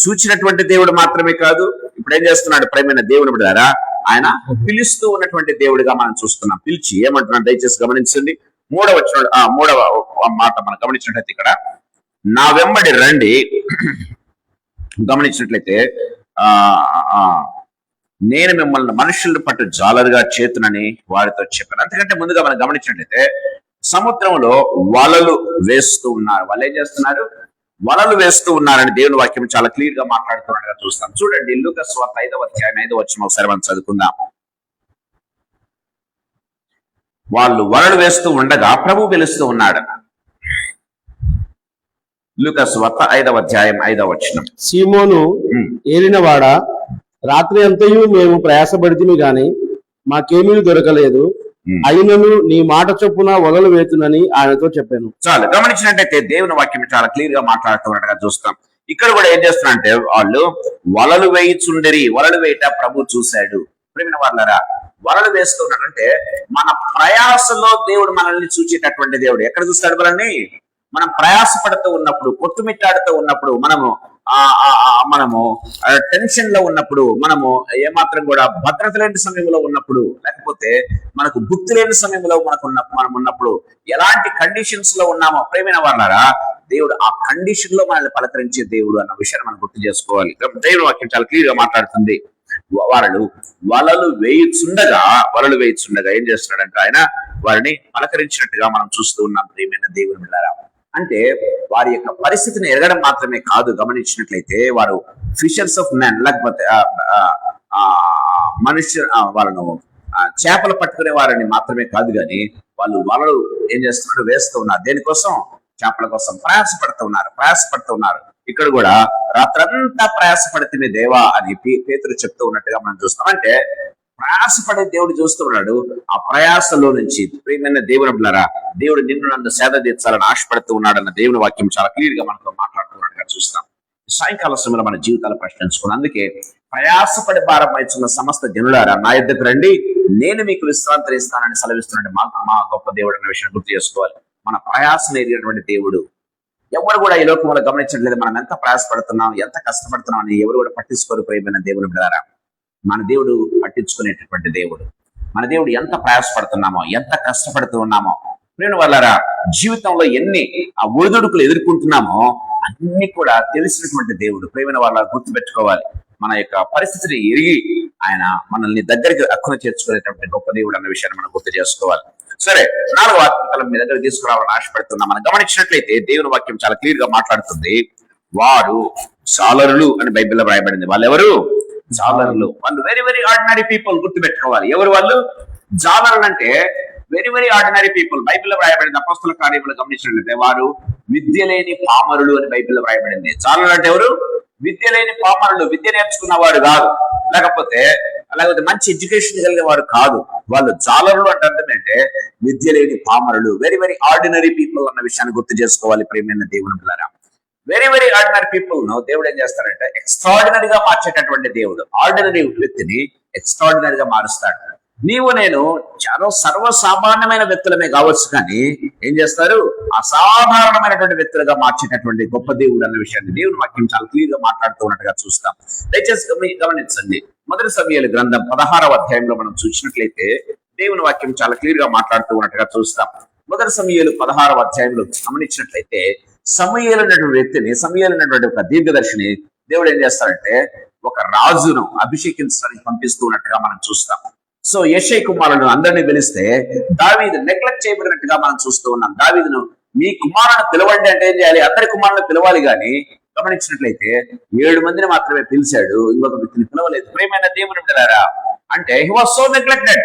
చూచినటువంటి దేవుడు మాత్రమే కాదు, ఇప్పుడు ఏం చేస్తున్నాడు ప్రేమైన దేవుని బిడ్డలారా, ఆయన పిలుస్తూ ఉన్నటువంటి దేవుడిగా మనం చూస్తున్నాం. పిలిచి ఏమంటున్నాడు దయచేసి గమనించండి. మూడవ మాట మనం గమనించినట్లయితే ఇక్కడ నా వెంబడి రండి. గమనించినట్లయితే నేను మిమ్మల్ని మనుషులను పట్టు జాలరుగా చేతునని వారితో చెప్పాను. అంతకంటే ముందుగా మనం గమనించినట్లయితే సముద్రంలో వలలు వేస్తూ ఉన్నారు. వాళ్ళు ఏం చేస్తున్నారు? వలలు వేస్తూ ఉన్నారని దేవుని వాక్యం చాలా క్లియర్ గా మాట్లాడుతున్నట్టుగా చూస్తాం. చూడండి, లూకా సువార్త 5వ అధ్యాయం 5వ వచనం ఒకసారి మనం చదువుకుందాం. వాళ్ళు వలలు వేస్తూ ఉండగా ప్రభు పిలుస్తూ ఉన్నాడు. లూకా సువార్త 5వ అధ్యాయం 5వ వచనం. సీమోను ఏలినవాడా, రాత్రి అంతయు మేము ప్రయాసపడితిమి గాని మాకేమీ దొరకలేదు, అయినను నీ మాట చొప్పున వలలు వేతునని ఆయనతో చెప్పాను. చాలు గమనించినట్టయితే దేవుని వాక్యం చాలా క్లియర్ గా మాట్లాడుతున్నట్టుగా చూస్తాం. ఇక్కడ కూడా ఏం చేస్తున్నారంటే వాళ్ళు వలలు వేయుచుండరి. వలలు వేయట ప్రభు చూశాడు. ప్రియమైన వాళ్ళారా, వలలు వేస్తున్నాడంటే మన ప్రయాసలో దేవుడు మనల్ని చూచేటటువంటి దేవుడు. ఎక్కడ చూస్తాడు మనల్ని? మనం ప్రయాసపడుతూ ఉన్నప్పుడు, కొట్టుమిట్టాడుతూ ఉన్నప్పుడు, మనము టెన్షన్ లో ఉన్నప్పుడు, మనము ఏమాత్రం కూడా భద్రత లేని సమయంలో ఉన్నప్పుడు, లేకపోతే మనకు గుర్తు లేని సమయంలో మనం ఉన్నప్పుడు, ఎలాంటి కండిషన్స్ లో ఉన్నామో ప్రియమైన వాళ్ళారా, దేవుడు ఆ కండిషన్ లో మనల్ని పలకరించే దేవుడు అన్న విషయాన్ని మనం గుర్తు చేసుకోవాలి. దేవుడు వాక్యం చాలా క్లియర్ గా మాట్లాడుతుంది. వాళ్ళు వలలు వేయుచుండగా ఏం చేస్తున్నాడంటే ఆయన వారిని పలకరించినట్టుగా మనం చూస్తూ ఉన్నాం. ప్రియమైన దేవుని బిడ్డలారా, అంటే వారి యొక్క పరిస్థితిని ఎరగడం మాత్రమే కాదు, గమనించినట్లయితే వారు ఫిషర్స్ ఆఫ్ మ్యాన్, లేకపోతే వాళ్ళను చేపలు పట్టుకునే వారిని మాత్రమే కాదు, కానీ వాళ్ళు వలలు ఏం చేస్తున్నారు? వేస్తూ ఉన్నారు. దేనికోసం? చేపల కోసం ప్రయాసపడుతూ ఉన్నారు. ఇక్కడ కూడా రాత్రంతా ప్రయాసపడితే దేవా అని పేతురు చెప్తూ ఉన్నట్టుగా మనం చూస్తాం. అంటే ప్రయాసపడే దేవుడు చూస్తున్నాడు. ఆ ప్రయాసలో నుంచి ప్రియమైన దేవుని బిడ్డలారా, దేవుడు నిన్ను నన్ను సేద తీర్చాలని ఆశపడుతూ ఉన్నాడన్న దేవుని వాక్యం చాలా క్లియర్ గా మనతో మాట్లాడుతున్నట్టుగా చూస్తాం. సాయంకాల సమయంలో మన జీవితాలు ప్రశ్నించుకుని, అందుకే ప్రయాసపడి భారం వహించిన సమస్త జనులారా నా యొద్దకు రండి, నేను మీకు విశ్రాంతి ఇస్తానని సెలవిస్తున్నాడు మా గొప్ప దేవుడు అన్న విషయాన్ని గుర్తు చేసుకోవాలి. మన ప్రయాసం ఎరిగినటువంటి దేవుడు. ఎవరు కూడా ఈ లోకంలో గమనించట్లేదు మనం ఎంత ప్రయాసపడుతున్నాం, ఎంత కష్టపడుతున్నాం అని ఎవరు కూడా పట్టించుకోరు. ప్రియమైన దేవుని బిడ్డలారా, మన దేవుడు పట్టించుకునేటటువంటి దేవుడు. మన దేవుడు ఎంత ప్రయాసపడుతున్నామో, ఎంత కష్టపడుతూ ఉన్నామో, ప్రియమైన వాళ్ళారా, జీవితంలో ఎన్ని ఒడిదుడుకులు ఎదుర్కొంటున్నామో అన్ని కూడా తెలిసినటువంటి దేవుడు. ప్రియమైన వాళ్ళ గుర్తుపెట్టుకోవాలి. మన యొక్క పరిస్థితిని ఎరిగి ఆయన మనల్ని దగ్గరికి అక్కున చేర్చుకునేటువంటి గొప్ప దేవుడు అన్న విషయాన్ని మనం గుర్తు చేసుకోవాలి. సరే, 4వ ఆత్మకలం మీ దగ్గర తీసుకురావాలని ఆశపడుతున్నాం. మనం గమనించినట్లయితే దేవుని వాక్యం చాలా క్లియర్ గా మాట్లాడుతుంది. వారు జాలరులు అని బైబిల్లో రాయబడింది. వాళ్ళు ఎవరు? జాలరులు. వాళ్ళు వెరీ వెరీ ఆర్డినరీ పీపుల్. గుర్తుపెట్టుకోవాలి. ఎవరు వాళ్ళు? జాలరులు అంటే వెరీ వెరీ ఆర్డినరీ పీపుల్. బైబిల్లో రాయబడింది. అపోస్తల కార్యములు గమనించినట్లయితే వారు విద్య లేని పామరులు అని బైబిల్లో రాయబడింది. జాలరులు అంటే ఎవరు? విద్య లేని పామరులు. విద్య నేర్చుకున్నవాడు కాదు, లేకపోతే మంచి ఎడ్యుకేషన్ కలిగిన వారు కాదు. వాళ్ళు జాలరులు అంటే విద్య లేని పామరులు. వెరీ వెరీ ఆర్డినరీ పీపుల్ అన్న విషయాన్ని గుర్తు చేసుకోవాలి. ప్రియమైన దేవుని బిడ్డలారా, వెరీ వెరీ ఆర్డినరీ పీపుల్ ను దేవుడు ఏం చేస్తాడంటే ఎక్స్ట్రాడినరీగా మార్చేటటువంటి దేవుడు. ఆర్డినరీ వ్యక్తిని ఎక్స్ట్రాడినరీగా మారుస్తాడు. నీవు నేను చాలా సర్వసామాన్యమైన వ్యక్తులమే కావచ్చు, కానీ ఏం చేస్తారు? అసాధారణమైనటువంటి వ్యక్తులుగా మార్చేటటువంటి గొప్ప దేవుడు అన్న విషయాన్ని దేవుని వాక్యం చాలా క్లియర్ గా మాట్లాడుతూ ఉన్నట్టుగా చూస్తాం. దయచేసి గమనించండి. 1 సమూయేలు గ్రంథం 16వ అధ్యాయంలో మనం చూసినట్లయితే దేవుని వాక్యం చాలా క్లియర్ గా మాట్లాడుతూ ఉన్నట్టుగా చూస్తాం. 1 సమూయేలు 16వ అధ్యాయంలో గమనించినట్లయితే సమూయేలు అనేటువంటి వ్యక్తిని, సమూయేలు అనేటువంటి ఒక దీర్ఘదర్శిని దేవుడు ఏం చేస్తాడంటే ఒక రాజును అభిషేకించడానికి పంపిస్తూ ఉన్నట్టుగా మనం చూస్తాం. సో యెషై కుమారులను అందరినీ పిలిస్తే దావీదు నెగ్లెక్ట్ చేయబడినట్టుగా మనం చూస్తూ ఉన్నాం. దావీదును మీ కుమారులను పిలవండి అంటే ఏం చేయాలి? అందరి కుమారులను పిలవాలి, కానీ గమనించినట్లయితే 7 మందిని మాత్రమే పిలిచాడు, ఇంకొక వ్యక్తిని పిలవలేదు. ప్రియమైన దేవుని బిడ్డలారా, అంటే హి వాస్ సో నెగ్లెక్టెడ్.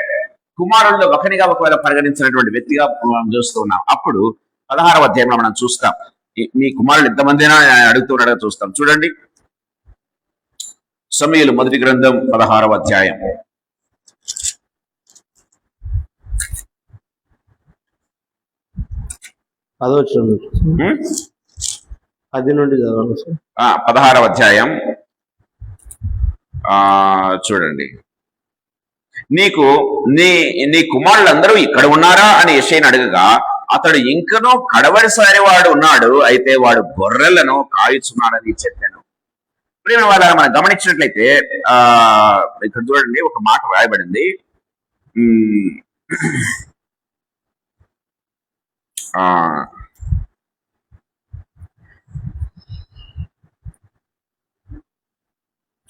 కుమారుల్లో ఒకరిగా ఒకవేళ పరిగణించినటువంటి వ్యక్తిగా మనం చూస్తూ ఉన్నాం. అప్పుడు 16వ అధ్యాయంలో మనం చూస్తాం. మీ కుమారులు ఎంతమందినా అడుగుతున్నాడో చూస్తాం. చూడండి, సమూయేలు మొదటి గ్రంథం 16వ అధ్యాయం 10 నుండి చదవండి. 16వ అధ్యాయం చూడండి. నీ కుమారులందరూ ఇక్కడ ఉన్నారా అని యెషైని అడగగా అతడు ఇంకనూ కడవరిసారి వాడు ఉన్నాడు, అయితే వాడు గొర్రెలను కాయుచున్నాడని చెప్పాను. ప్రియమైన వాళ్ళ మనం గమనించినట్లయితే ఇక్కడ చూడండి, ఒక మాట రాయబడింది.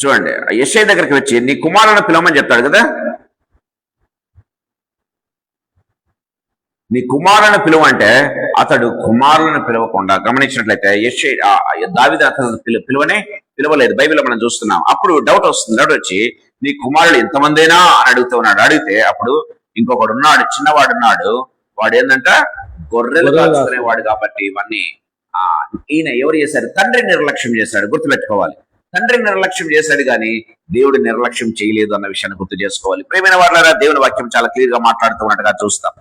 చూడండి, యెషై దగ్గరికి వచ్చి నీ కుమారులను పిలవమని చెప్తాడు కదా. నీ కుమారులను పిలువంటే అతడు కుమారులను పిలవకుండా, గమనించినట్లయితే యెషై దావీదు అతను పిలవలేదు. బైబిల్లో మనం చూస్తున్నాం. అప్పుడు డౌట్ వస్తుంది. డౌట్ వచ్చి నీ కుమారులు ఎంతమందైనా అని అడుగుతూ ఉన్నాడు. అడిగితే అప్పుడు ఇంకొకడు ఉన్నాడు, చిన్నవాడు ఉన్నాడు. వాడు ఏంటంట గొర్రెలు కాచుకునేవాడు. కాబట్టి ఇవన్నీ ఈయన ఎవరు చేశారు? తండ్రి నిర్లక్ష్యం చేశాడు. గుర్తుపెట్టుకోవాలి. తండ్రి నిర్లక్ష్యం చేశాడు, కానీ దేవుడు నిర్లక్ష్యం చేయలేదు అన్న విషయాన్ని గుర్తు చేసుకోవాలి. ప్రియమైన వాళ్ళారా, దేవుని వాక్యం చాలా క్లియర్ గా మాట్లాడుతూ ఉన్నట్టుగా చూస్తాం.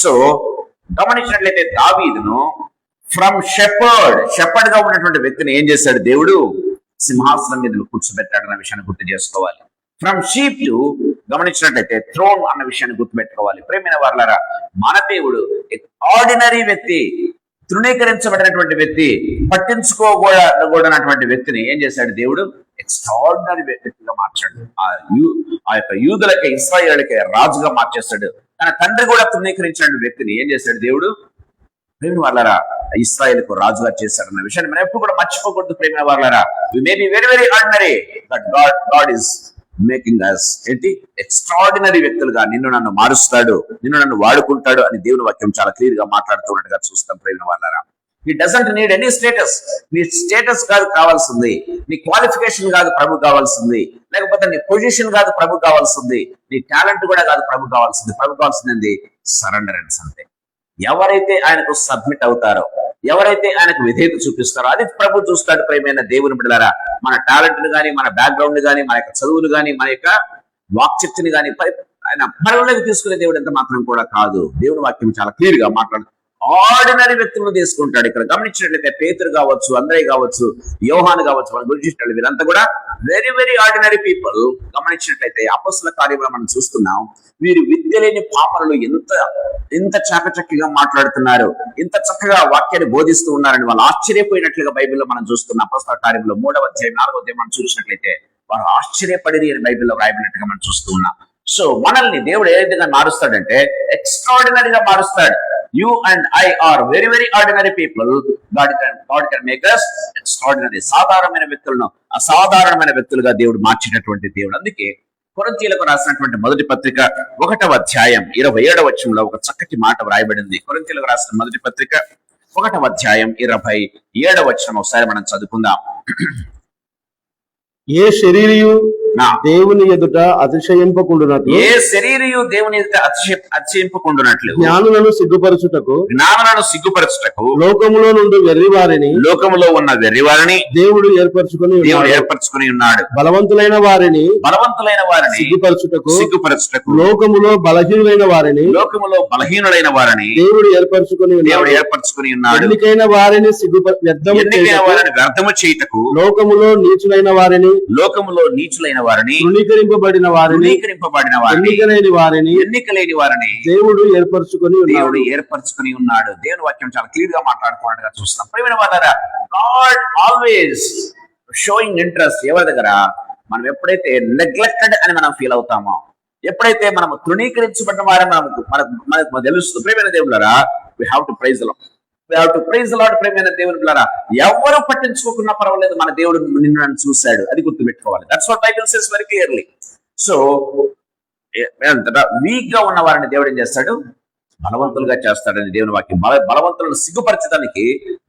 సో గమనించినట్లయితే దావీదును ఫ్రమ్ షెపర్డ్ గా ఉన్నటువంటి వ్యక్తిని ఏం చేశాడు? దేవుడు సింహాసనం మీద కూర్చోబెట్టాడు అన్న విషయాన్ని గుర్తు చేసుకోవాలి. ఫ్రమ్ షీప్ టు, గమనించినట్లయితే థ్రోన్ అన్న విషయాన్ని గుర్తుపెట్టుకోవాలి. ప్రేమైన వారలారా, మన దేవుడు ఆర్డినరీ వ్యక్తి, తృణీకరించబడినటువంటి వ్యక్తి, పట్టించుకోకూడనటువంటి వ్యక్తిని ఏం చేశాడు దేవుడు? ఎక్స్ట్రాడినరీ వ్యక్తిగా మార్చాడు. ఆ యొక్క యూదులకి, ఇశ్రాయేలులకి రాజుగా మార్చేస్తాడు. తన తండ్రి కూడా తృణీకరించిన వ్యక్తిని ఏం చేశాడు దేవుడు? ప్రేమ వాళ్ళారా, ఇశ్రాయేలుకు రాజుగా చేశాడన్న విషయాన్ని మనం ఎప్పుడు కూడా మర్చిపోకూడదు. ప్రేమ వాళ్ళారా, we may be very very ordinary, but God is making us ఏంటి ఎక్స్ట్రాడినరీ వ్యక్తులుగా. నిన్ను నన్ను మారుస్తాడు, నిన్ను నన్ను వాడుకుంటాడు అని దేవుని వాక్యం చాలా క్లియర్ గా మాట్లాడుతున్నట్టుగా చూస్తాం. ప్రేమ వాళ్ళారా, he doesn't need any status. నీ స్టేటస్ కాదు కావాల్సింది, నీ క్వాలిఫికేషన్ కాదు ప్రభు కావాల్సింది, లేకపోతే నీ పొజిషన్ కాదు ప్రభు కావాల్సింది, నీ టాలెంట్ కూడా కాదు ప్రభు కావాల్సింది. ప్రభు కావాల్సింది సరెండరెన్స్ అంతే. ఎవరైతే ఆయనకు సబ్మిట్ అవుతారో, ఎవరైతే ఆయనకు విధేయత చూపిస్తారో అది ప్రభు చూస్తాడు. ప్రేమైన దేవుని బిడ్డలారా, మన టాలెంట్ ని గానీ, మన బ్యాక్గ్రౌండ్ గానీ, మన యొక్క చదువులు గానీ, మన యొక్క వాక్శక్తిని గానీ ఆయన పరిగణలోకి తీసుకునే దేవుడు ఎంత మాత్రం కూడా కాదు. దేవుని వాక్యం చాలా క్లియర్ గా మాట్లాడు. ఆర్డినరీ వ్యక్తులను తీసుకుంటాడు. ఇక్కడ గమనించినట్లయితే పేతురు కావచ్చు, అంద్రయ్య కావచ్చు, యోహాను కావచ్చు, మన గురించి వీరంతా కూడా వెరీ వెరీ ఆర్డినరీ పీపుల్. గమనించినట్లయితే అపొస్తలుల కార్యములో మనం చూస్తున్నాం, వీరు విద్య లేని పాపరులు ఎంత చాకచక్యంగా మాట్లాడుతున్నారు, ఇంత చక్కగా వాక్యాన్ని బోధిస్తూ ఉన్నారని వాళ్ళు ఆశ్చర్యపోయినట్లుగా బైబిల్లో మనం చూస్తున్నాం. అపొస్తలుల కార్యములో 3వ అధ్యాయం 4వ అధ్యాయం మనం చూసినట్లయితే వారు ఆశ్చర్యపడిరి అని బైబిల్లో రాయబడినట్టుగా మనం చూస్తూ ఉన్నాం. సో మనల్ని దేవుడు ఏ విధంగా మారుస్తాడంటే ఎక్స్ట్రాడినరీగా మారుస్తాడు. You and I are very very ordinary people. God can make us extraordinary. సాధారణమైన వ్యక్తులను అసాధారణమైన వ్యక్తులుగా దేవుడు మార్చినటువంటి దేవుడు. అందుకే కొరింథీయులకు రాసినటువంటి మొదటి పత్రిక 1వ అధ్యాయం 27వ వచనంలో ఒక చక్కటి మాట వ్రాయబడింది. కొరింథీయులకు రాసిన మొదటి పత్రిక 1వ అధ్యాయం 27వ వచనం ఒకసారి మనం చదువుకుందాం. ఏ శరీరియు దేవుని ఎదుట అతిశయింపకుండునట్లు, ఏ శరీరియు దేవుని ఎదుట అతిశయింపకుండునట్లు జ్ఞానులను సిగ్గుపరచుటకు లోకములో నుండి వెర్రివారిని, లోకములో ఉన్న వెర్రివారిని దేవుడు ఏర్పరచుకుని ఉన్నాడు. బలవంతులైన వారిని సిగ్గుపరచుటకు లోకములో బలహీనులైన వారిని దేవుడు ఏర్పరచుకుని ఉన్నాడు. ఎన్నికైన వారిని వ్యర్థము చేయుటకు లోకములో నీచులైన వారిని తృణీకరింపబడిన వారిని ఎన్నికలేని వారిని దేవుడు ఏర్పరచుకుని ఉన్నాడు. దేవుని వాక్యం చాలా క్లియర్ గా మాట్లాడుకున్నట్టుగా చూస్తాం. ప్రియమైన వారలారా, గాడ్ ఆల్వేస్ షోయింగ్ ఇంట్రెస్ట్ ఎవరి దగ్గర? మనం ఎప్పుడైతే నెగ్లెక్టెడ్ అని మనం ఫీల్ అవుతామో, ఎప్పుడైతే మనం తృణీకరించబడిన వారని మనకు తెలుస్తుంది. ప్రియమైన దేవులారా, we have to praise the Lord. ప్రేమైన దేవుని బిడ్డలారా, ఎవరు పట్టించుకోకున్నా పర్వాలేదు, మన దేవుడు నిన్ను నన్ను చూశాడు, అది గుర్తుపెట్టుకోవాలి. That's what Bible says very clearly. So weak గా ఉన్న వారిని దేవుడు ఏం చేస్తాడు? బలవంతులుగా చేస్తాడని దేవుని వాక్యం. బలవంతులను సిగ్గుపరచడానికి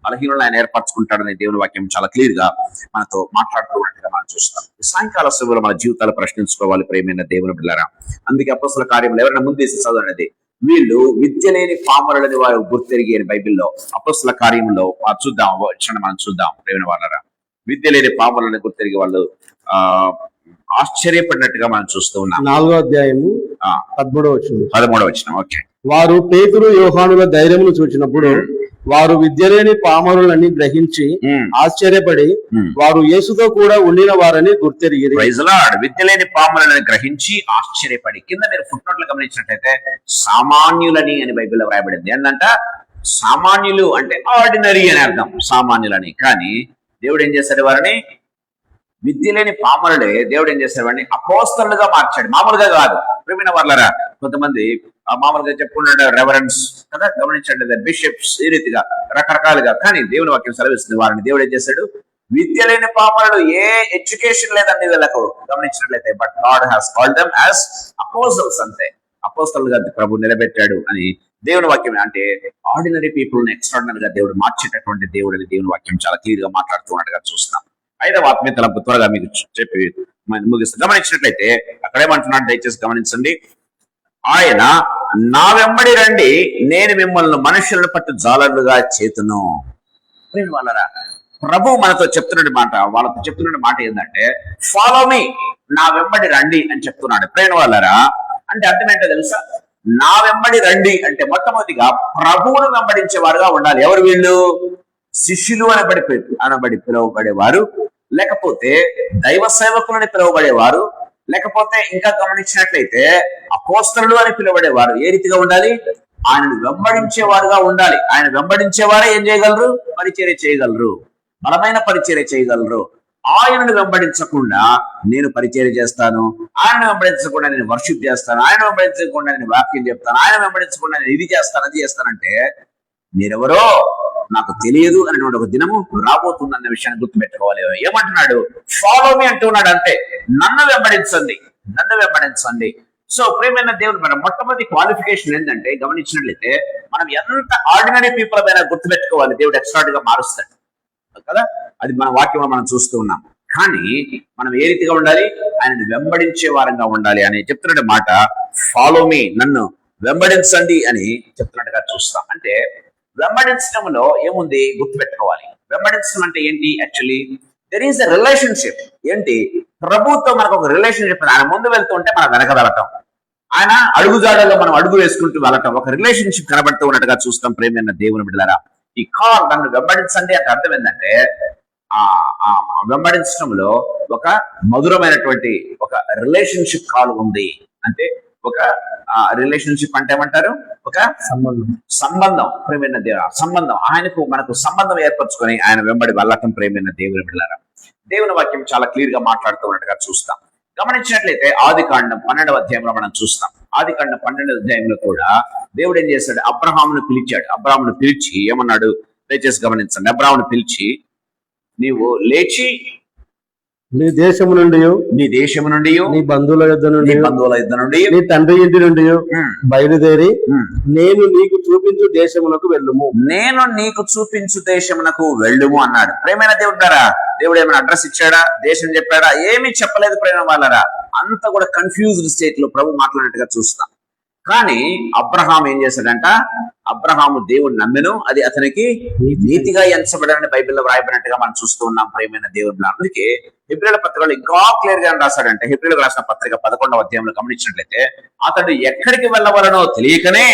బలహీనులను ఆయన ఏర్పరచుకుంటాడని దేవుని వాక్యం చాలా క్లియర్ గా మనతో మాట్లాడుతున్నట్టుగా మనం చూస్తాం. సాయంకాల సమయంలో మన జీవితాలు ప్రశ్నించుకోవాలి ప్రేమైన దేవుని బిడ్డలారా. అందుకే అపొస్తలుల కార్యములు ఎవరైనా ముందేసి చదవనది, వీళ్ళు విద్య లేని పామరులని వారు గుర్తెరిగి అని బైబిల్లో అపొస్తలుల కార్యములో చూద్దాం. మనం చూద్దాం ప్రేమైన వారలారా, విద్య లేని పామరులని గుర్తెరిగి వాళ్ళు ఆశ్చర్యపడినట్టుగా మనం చూస్తూ ఉన్నాం. 4వ అధ్యాయము 13వ వచనం. ఓకే. వారు పేతురు యోహానుల ధైర్యమును చూచినప్పుడు వారు విద్యలేని పామరులని గ్రహించి ఆశ్చర్యపడి వారు యేసుతో కూడా ఉండిన వారని గుర్తెరిగి. విద్యలేని పామరులని గ్రహించి ఆశ్చర్యపడి. కింద మీరు ఫుట్ నోట్లు గమనించినట్లయితే సామాన్యులని అని బైబిల్లో వ్రాయబడింది. ఏంటంట? సామాన్యులు అంటే ఆర్డినరీ అని అర్థం, సామాన్యులని. కానీ దేవుడు ఏం చేశాడు? వారిని విద్య లేని పామరులే దేవుడు ఏం చేశాడు? వాడిని అపోస్తలుగా మార్చాడు. మామూలుగా కాదు. ప్రియమైన వారలారా, కొంతమంది మామూలుగా చెప్పుకున్నాడు రెవరెన్స్ కదా, గమనించండి, బిషప్స్, ఈ రీతిగా రకరకాలుగా. కానీ దేవుని వాక్యం సెలవిస్తుంది, వారిని దేవుడు ఏం చేశాడు? విద్య లేని పామరులు, ఏ ఎడ్యుకేషన్ లేదండి వీళ్ళకు, గమనించినట్లయితే. But God has called them as apostles. అంతే, అపోస్తలుగా ప్రభు నిలబెట్టాడు అని దేవుని వాక్యం. అంటే ఆర్డినరీ పీపుల్ ని ఎక్స్ట్రాడినరీ గా దేవుడు మార్చేటటువంటి దేవుడు అని దేవుని వాక్యం చాలా క్లియర్ గా మాట్లాడుతున్నట్టుగా చూస్తాం. 5వ ఆత్మీయ తలంపు త్వరగా మీకు చెప్పి ముగిస్తాం. గమనించినట్లయితే అక్కడ ఏమంటున్నాడు, దయచేసి గమనించండి. ఆయన నా వెంబడి రండి, నేను మిమ్మల్ని మనుషులను పట్టు జాలర్లుగా చేతును. వాళ్ళరా, ప్రభు మనతో చెప్తున్న మాట, వాళ్ళతో చెప్తున్న మాట ఏంటంటే ఫాలో మీ, నా వెంబడి రండి అని చెప్తున్నాడు. ప్రేమ వాళ్ళరా, అంటే అర్థం ఏంటో తెలుసా? నా వెంబడి రండి అంటే మొట్టమొదటిగా ప్రభువును వెంబడించే వారుగా ఉండాలి. ఎవరు వీళ్ళు? శిష్యులు అనబడి పిలువబడేవారు, లేకపోతే దైవ సేవకులని పిలువబడేవారు, లేకపోతే ఇంకా గమనించినట్లయితే అపోస్తలులు అని పిలువబడేవారు ఏ రీతిగా ఉండాలి? ఆయనను వెంబడించేవారుగా ఉండాలి. ఆయన వెంబడించేవారే ఏం చేయగలరు? పరిచర్య చేయగలరు, బలమైన పరిచర్య చేయగలరు. ఆయనను వెంబడించకుండా నేను పరిచర్య చేస్తాను, ఆయన వెంబడించకుండా నేను వర్షిప్ చేస్తాను, ఆయన వెంబడించకుండా నేను వాక్యం చెప్తాను, ఆయన వెంబడించకుండా నేను ఇది చేస్తాను అది చేస్తానంటే మీరెవరో నాకు తెలియదు అనేటువంటి ఒక దినము రాబోతుందన్న విషయాన్ని గుర్తుపెట్టుకోవాలి. ఏమంటున్నాడు? ఫాలో మీ అంటున్నాడు. అంతే, నన్ను వెంబడించండి, నన్ను వెంబడించండి. సో ప్రియమైన దేవుడు, మన మొట్టమొదటి క్వాలిఫికేషన్ ఏంటంటే గమనించినట్లయితే మనం ఎంత ఆర్డినరీ పీపుల్ అయినా గుర్తుపెట్టుకోవాలి, దేవుడు ఎక్స్ట్రాడ్ గా మారుస్తాడు కదా. అది మన వాక్యంలో మనం చూస్తూ ఉన్నాం. కానీ మనం ఏ రీతిగా ఉండాలి? ఆయనను వెంబడించే వారంగా ఉండాలి అని చెప్తున్న మాట. ఫాలో మీ, నన్ను వెంబడించండి అని చెప్తున్నట్టుగా చూస్తాం. అంటే వెంబడించడంలో ఏముంది గుర్తుపెట్టుకోవాలి. వెంబడించడం అంటే ఏంటి? Actually there is a relationship. ఏంటి? ప్రభుత్వం మనకు ఒక రిలేషన్షిప్. ఆయన ముందు వెళ్తుంటే మనం వెనక వెళ్ళటం, ఆయన అడుగుజాడలో మనం అడుగు వేసుకుంటూ వెళ్ళటం, ఒక రిలేషన్షిప్ కనబడుతూ ఉన్నట్టుగా చూస్తాం. ప్రేమైన దేవుని బిడ్డలారా, ఈ కాల్ నన్ను వెంబడించండి అంటే అర్థం ఏంటంటే వెంబడించడంలో ఒక మధురమైనటువంటి ఒక రిలేషన్షిప్ కాల్ ఉంది. అంటే ఒక రిలేషన్షిప్ అంటే ఏమంటారు? ఒక సంబంధం. ప్రేమైన దేవ సంబంధం, ఆయనకు మనకు సంబంధం ఏర్పరచుకొని ఆయన వెంబడి వెళ్ళటం. ప్రేమైన దేవుని బిడ్డలారా, దేవుని వాక్యం చాలా క్లియర్ గా మాట్లాడుతూ ఉన్నట్టుగా చూస్తాం. గమనించినట్లయితే ఆదికాండం 12వ అధ్యాయంలో మనం చూస్తాం. ఆదికాండం 12వ అధ్యాయంలో కూడా దేవుడు ఏం చేశాడు? అబ్రహామును పిలిచాడు. అబ్రహామును పిలిచి ఏమన్నాడు? దయచేసి గమనించండి. అబ్రహామును పిలిచి నీవు లేచి నీ దేశము నుండి, నీ దేశము నుండి, నీ బంధువుల యుద్ధ నుండి, నీ తండ్రి ఇంటి నుండి బయలుదేరి నేను నీకు చూపించు దేశమునకు వెళ్ళుము, నేను నీకు చూపించు దేశమునకు వెళ్ళుము అన్నాడు. ప్రేమైన దేవుడు ద్వారా దేవుడు ఏమైనా అడ్రస్ ఇచ్చాడా? దేశం చెప్పాడా? ఏమీ చెప్పలేదు. ప్రేమ వాళ్ళరా, అంత కూడా కన్ఫ్యూజ్డ్ స్టేట్ లో ప్రభు మాట్లాడినట్టుగా చూస్తాం. కానీ అబ్రహాం ఏం చేశాడంట? అబ్రహాము దేవుడు నమ్మెను, అది అతనికి నీతిగా ఎంచబడని బైబిల్లో వ్రాయబడినట్టుగా మనం చూస్తూ ఉన్నాం. ప్రేమైన దేవుడు. అందుకే హెబ్రీయుల పత్రికలో ఇంకా క్లియర్ గా రాశాడంటే, హెబ్రీయులకు రాసిన పత్రిక 11వ అధ్యాయంలో గమనించినట్లయితే అతడు ఎక్కడికి వెళ్ళవలనో తెలియకనే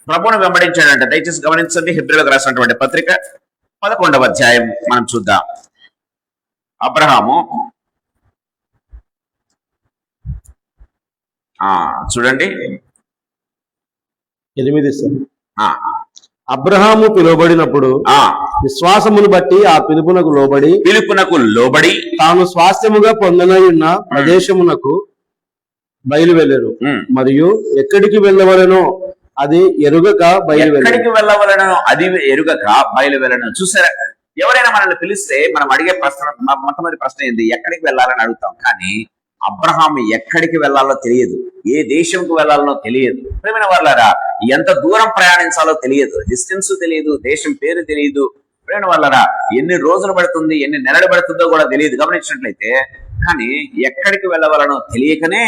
ప్రభువును వెంబడించాడంట. దయచేసి గమనించండి. హెబ్రీయులకు రాసినటువంటి పత్రిక 11వ అధ్యాయం మనం చూద్దాం. అబ్రహాము చూడండి 8. అబ్రహాము పిలువబడినప్పుడు విశ్వాసమును బట్టి ఆ పిలుపునకు లోబడి తాను స్వాస్థ్యముగా పొందనయున్న ప్రదేశమునకు బయలువెళ్ళెను, మరియు ఎక్కడికి వెళ్ళవలనో అది ఎరుగక బయలువెళ్ళను. చూసారా? ఎవరైనా మనల్ని పిలిస్తే మనం అడిగే ప్రశ్న, మొట్టమొదటి ప్రశ్న ఏంది? ఎక్కడికి వెళ్ళాలని అడుగుతాం. కానీ అబ్రహాం ఎక్కడికి వెళ్ళాలో తెలియదు, ఏ దేశంకు వెళ్ళాలనో తెలియదు. ప్రేమైన వాళ్ళారా, ఎంత దూరం ప్రయాణించాలో తెలియదు, డిస్టెన్స్ తెలియదు, దేశం పేరు తెలియదు. ప్రేమైన వాళ్ళారా, ఎన్ని రోజులు పడుతుంది, ఎన్ని నెలలు పడుతుందో కూడా తెలియదు గమనించినట్లయితే. కానీ ఎక్కడికి వెళ్ళవలనో తెలియకనే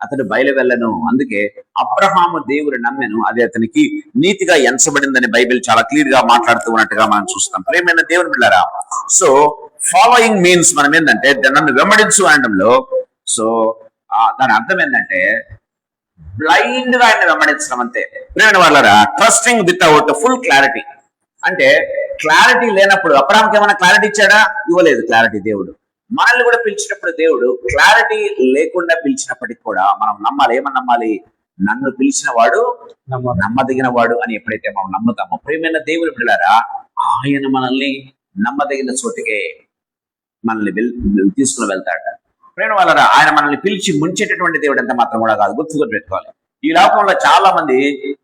అతడు బయలువెళ్ళను. అందుకే అబ్రహాము దేవుడు నమ్మెను, అది అతనికి నీతిగా ఎంచబడిందని బైబిల్ చాలా క్లియర్ గా మాట్లాడుతూ ఉన్నట్టుగా మనం చూస్తాం. ప్రేమైన దేవుని బిడ్డలారా, సో ఫాలోయింగ్ మీన్స్ మనం ఏంటంటే నన్ను వెంబడించు అనడంలో, సో దాని అర్థం ఏంటంటే బ్లైండ్ గా ఆయన వెంబడించడం అంతే. ప్రేమైన వాళ్ళరా, ట్రస్టింగ్ వితౌట్ ఫుల్ క్లారిటీ. అంటే క్లారిటీ లేనప్పుడు అబ్రహాంకి ఏమైనా క్లారిటీ ఇచ్చాడా? ఇవ్వలేదు క్లారిటీ. దేవుడు మనల్ని కూడా పిలిచినప్పుడు దేవుడు క్లారిటీ లేకుండా పిలిచినప్పటికీ కూడా మనం నమ్మాలి. ఏమని నమ్మాలి? నన్ను పిలిచిన వాడు నమ్మదగిన వాడు అని ఎప్పుడైతే మనం నమ్ముతామో, ప్రియమైన దేవుని బిడ్డలారా, ఆయన మనల్ని నమ్మదగిన చోటికే మనల్ని తీసుకుని వెళ్తాడు. ప్రేమ వాళ్ళరా, ఆయన మనల్ని పిలిచి ముంచేటటువంటి దేవుడు ఎంత మాత్రం కూడా కాదు. గుర్తుకొని పెట్టుకోవాలి. ఈ లోకంలో చాలా మంది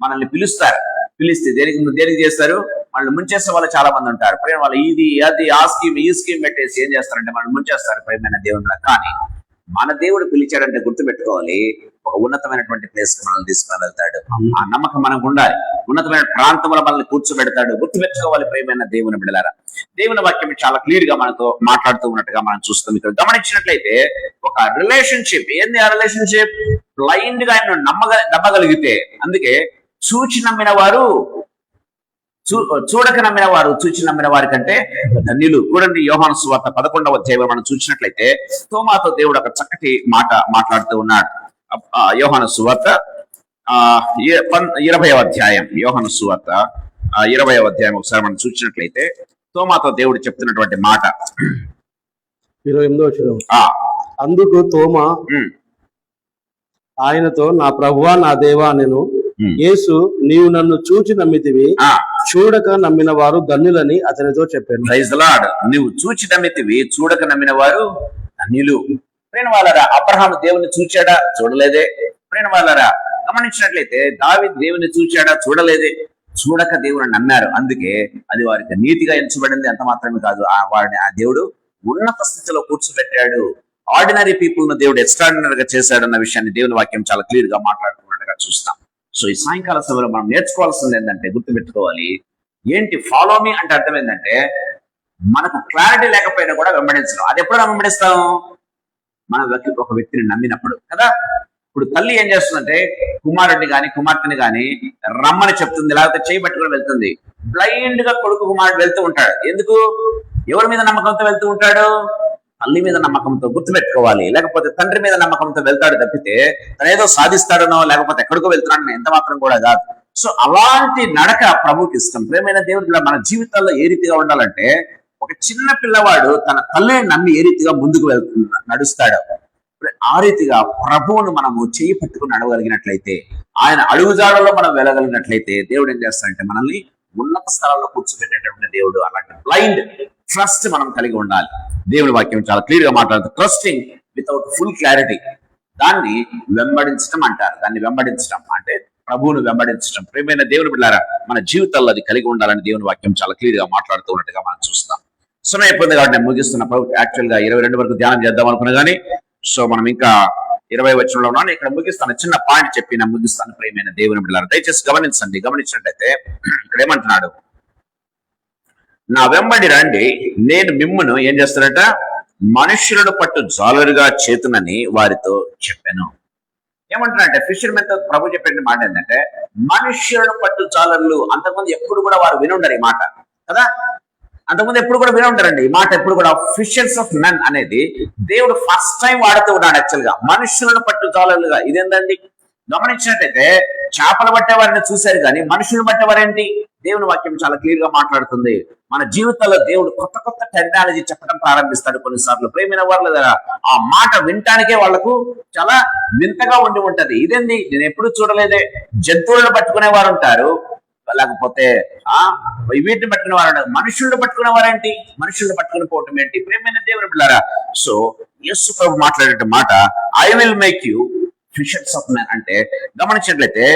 మనల్ని పిలిస్తే దేనికి చేస్తారు? వాళ్ళు ముంచేసే వాళ్ళు చాలా మంది ఉంటారు. ప్రేమ వాళ్ళు ఇది అది ఆ స్కీమ్ ఈ స్కీమ్ పెట్టేసి ఏం చేస్తారంటే వాళ్ళు ముంచేస్తారు. ప్రేమైన దేవుడు. కానీ మన దేవుడు పిలిచాడంటే గుర్తుపెట్టుకోవాలి, ఒక ఉన్నతమైనటువంటి ప్లేస్ కి మనల్ని తీసుకుని వెళ్తాడు. ఆ నమ్మకం మనకు ఉండాలి. ఉన్నతమైన ప్రాంతంలో మనల్ని కూర్చోబెడతాడు. గుర్తుపెట్టుకోవాలి ప్రేమైన దేవుని బిడ్డలారా. దేవుని వాక్యం చాలా క్లియర్ గా మనతో మాట్లాడుతూ ఉన్నట్టుగా మనం చూస్తాం. ఇక్కడ గమనించినట్లయితే ఒక రిలేషన్షిప్ ఏంది? ఆ రిలేషన్షిప్ బ్లైండ్ గా ఆయన నమ్మగలిగితే, అందుకే చూచి నమ్మిన వారు చూడక నమ్మిన వారు చూచి నమ్మిన వారి కంటే ధన్యులు. చూడండి, యోహాను సువార్త 11వ అధ్యాయం మనం చూసినట్లయితే తోమాతో దేవుడు ఒక చక్కటి మాట మాట్లాడుతూ ఉన్నాడు. యోహాను సువార్త 20వ అధ్యాయం, యోహాను సువార్త 20వ అధ్యాయం ఒకసారి మనం చూసినట్లయితే తోమాతో దేవుడు చెప్తున్నటువంటి మాట 28వ వచనం. అందుకు తోమా ఉమ్, ఆయనతో, నా ప్రభువా నా దేవా నేను. ఉమ్. యేసు, నీవు నన్ను చూచి నమ్మితివి, ఆ, చూడక నమ్మిన వారు ధన్యులని అతనితో చెప్పాను. Praise the Lord. నువ్వు చూచి నమ్మితివి, చూడక నమ్మిన వారు ధన్యులు. ప్రేమ వాళ్ళరా, అబ్రహాము దేవుని చూచాడా? చూడలేదే. ప్రేమ వాళ్ళరా, గమనించినట్లయితే దావీదు దేవుని చూచాడా? చూడలేదే. చూడక దేవుని నమ్మారు, అందుకే అది వారికి నీతిగా ఎంచబడింది. అంత మాత్రమే కాదు, వారిని ఆ దేవుడు ఉన్నత స్థితిలో కూర్చోబెట్టాడు. ఆర్డినరీ పీపుల్ ను దేవుడు ఎక్స్ట్రాడినరీ గా చేశాడన్న విషయాన్ని దేవుని వాక్యం చాలా క్లియర్ గా మాట్లాడుతున్నట్టుగా చూస్తాం. సో ఈ సాయంకాల సమయంలో మనం నేర్చుకోవాల్సింది ఏంటంటే, గుర్తుపెట్టుకోవాలి, ఏంటి ఫాలో మీ అంటే అర్థం ఏంటంటే, మనకు క్లారిటీ లేకపోయినా కూడా వెంబడించడం. అది ఎప్పుడైనా వెంబడిస్తాం? మన ఒక వ్యక్తిని నమ్మినప్పుడు కదా. ఇప్పుడు తల్లి ఏం చేస్తుందంటే, కుమారుడిని గాని కుమార్తెని గాని రమ్మని చెప్తుంది, లేకపోతే చేయి పట్టుకుని వెళ్తుంది. బ్లైండ్ గా కొడుకు కుమారుడు వెళ్తూ ఉంటాడు. ఎందుకు? ఎవరి మీద నమ్మకంతో వెళ్తూ ఉంటాడు? తల్లి మీద నమ్మకంతో. గుర్తుపెట్టుకోవాలి. లేకపోతే తండ్రి మీద నమ్మకంతో వెళ్తాడు తప్పితే తనేదో సాధిస్తాడనో లేకపోతే ఎక్కడికో వెళ్తున్నాడని ఎంత మాత్రం కూడా కాదు. సో అలాంటి నడక ప్రభుకి ఇష్టం. ప్రేమైన దేవుడు మన జీవితాల్లో ఏ రీతిగా ఉండాలంటే, ఒక చిన్న పిల్లవాడు తన తల్లిని నమ్మి ఏ రీతిగా ముందుకు నడుస్తాడో ఆ రీతిగా ప్రభువును మనము చేయి పట్టుకుని నడవగలిగినట్లయితే, ఆయన అడుగుజాడలో మనం వెళ్ళగలిగినట్లయితే, దేవుడు ఏం చేస్తాడంటే మనల్ని ఉన్నత స్థలాల్లో కూర్చోబెట్టేటటువంటి దేవుడు. అలాంటి బ్లైండ్ ట్రస్ట్ మనం కలిగి ఉండాలి. దేవుని వాక్యం చాలా క్లియర్ గా మాట్లాడుతుంది. ట్రస్టింగ్ వితౌట్ ఫుల్ క్లారిటీ, దాన్ని వెంబడించడం అంటారు. దాన్ని వెంబడించడం అంటే ప్రభువును వెంబడించడం. ప్రియమైన దేవుని బిడ్డలారా, మన జీవితాల్లో అది కలిగి ఉండాలని దేవుని వాక్యం చాలా క్లియర్ గా మాట్లాడుతూ ఉన్నట్టుగా మనం చూస్తాం. సమయం అయిపోయింది కాబట్టి నేను ముగిస్తున్న. యాక్చువల్ గా 22 వరకు ధ్యానం చేద్దాం అనుకున్నా కానీ, సో మనం ఇంకా 20 వచనంలో ఉన్నాను. ఇక్కడ ముగిస్తాను, చిన్న పాయింట్ చెప్పి నేను ముగిస్తాను. ప్రియమైన దేవుని బిడ్డలారా, దయచేసి గమనించండి. గమనించినట్లయితే ఇక్కడ ఏమంటున్నాడు? నా వెంబడి రండి, నేను మిమ్మును ఏం చేస్తాడట? మనుష్యులను పట్టు జాలరుగా చేతునని వారితో చెప్పాను. ఏమంటున్నాడంటే, ఫిషర్మెన్ తో ప్రభు చెప్పిన మాట ఏంటంటే, మనుష్యులను పట్టు జాలర్లు. అంతకుముందు ఎప్పుడు కూడా వారు వినుండరు ఈ మాట కదా. అంతకుముందు ఎప్పుడు కూడా వినుంటారండి ఈ మాట. ఎప్పుడు కూడా ఫిషర్స్ ఆఫ్ మెన్ అనేది దేవుడు ఫస్ట్ టైం వాడుతూ ఉన్నాడు. యాక్చువల్ గా మనుషులను పట్టు జాలర్లుగా. ఇదేంటండి? గమనించినట్టయితే చేపలు పట్టేవారిని చూశారు కానీ మనుషులను పట్టేవారేంటి? దేవుని వాక్యం చాలా క్లియర్ గా మాట్లాడుతుంది. మన జీవితంలో దేవుడు కొత్త కొత్త టెక్నాలజీ చెప్పడం ప్రారంభిస్తాడు కొన్నిసార్లు. ప్రేమైన వారు ఆ మాట వినటానికే వాళ్లకు చాలా వింతగా ఉండి ఉంటది. ఇదేంది, నేను ఎప్పుడు చూడలేదే. జంతువులను పట్టుకునే వారు ఉంటారు, లేకపోతే వీటిని పట్టుకునే వారు, మనుషులను పట్టుకునే వారేంటి? మనుషులను పట్టుకుని పోవటం ఏంటి? ప్రేమైన దేవుని బిడ్డలారా, సో యేసు ప్రభు మాట్లాడే మాట I will make you fishers of men అంటే, గమనించినట్లయితే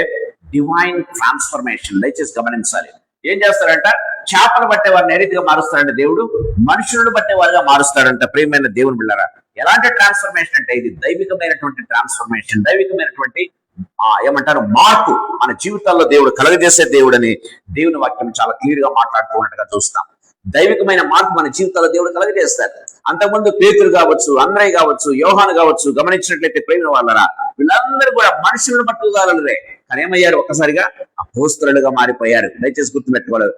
డివైన్ ట్రాన్స్ఫర్మేషన్. దయచేసి గమనించాలి. ఏం చేస్తారంట? చేపలు పట్టే వారిని ఏ రీతిగా మారుస్తాడంటే దేవుడు మనుషులను పట్టే వారిగా మారుస్తాడంట. ప్రియమైన దేవుని బిడ్డలారా, ఎలాంటి ట్రాన్స్ఫర్మేషన్ అంటే ఇది దైవికమైనటువంటి ట్రాన్స్ఫర్మేషన్, దైవికమైనటువంటి ఏమంటారు మార్పు మన జీవితాల్లో దేవుడు కలగజేసే దేవుడని దేవుని వాక్యం చాలా క్లియర్ గా మాట్లాడుతూ ఉన్నట్టుగా చూస్తాం. దైవికమైన మార్పు మన జీవితాల్లో దేవుడు కలగజేస్తారు. అంతకుముందు పేతురు కావచ్చు, అంద్రయ్య కావచ్చు, యోహాను కావచ్చు, గమనించినట్లయితే ప్రేమ వాళ్ళరా, వీళ్ళందరూ కూడా మనుషులను పట్టుదలలే, కానీ ఏమయ్యారు? ఒక్కసారిగా అపోస్తలులుగా మారిపోయారు. దయచేసి గుర్తుపెట్టుకోవాలి.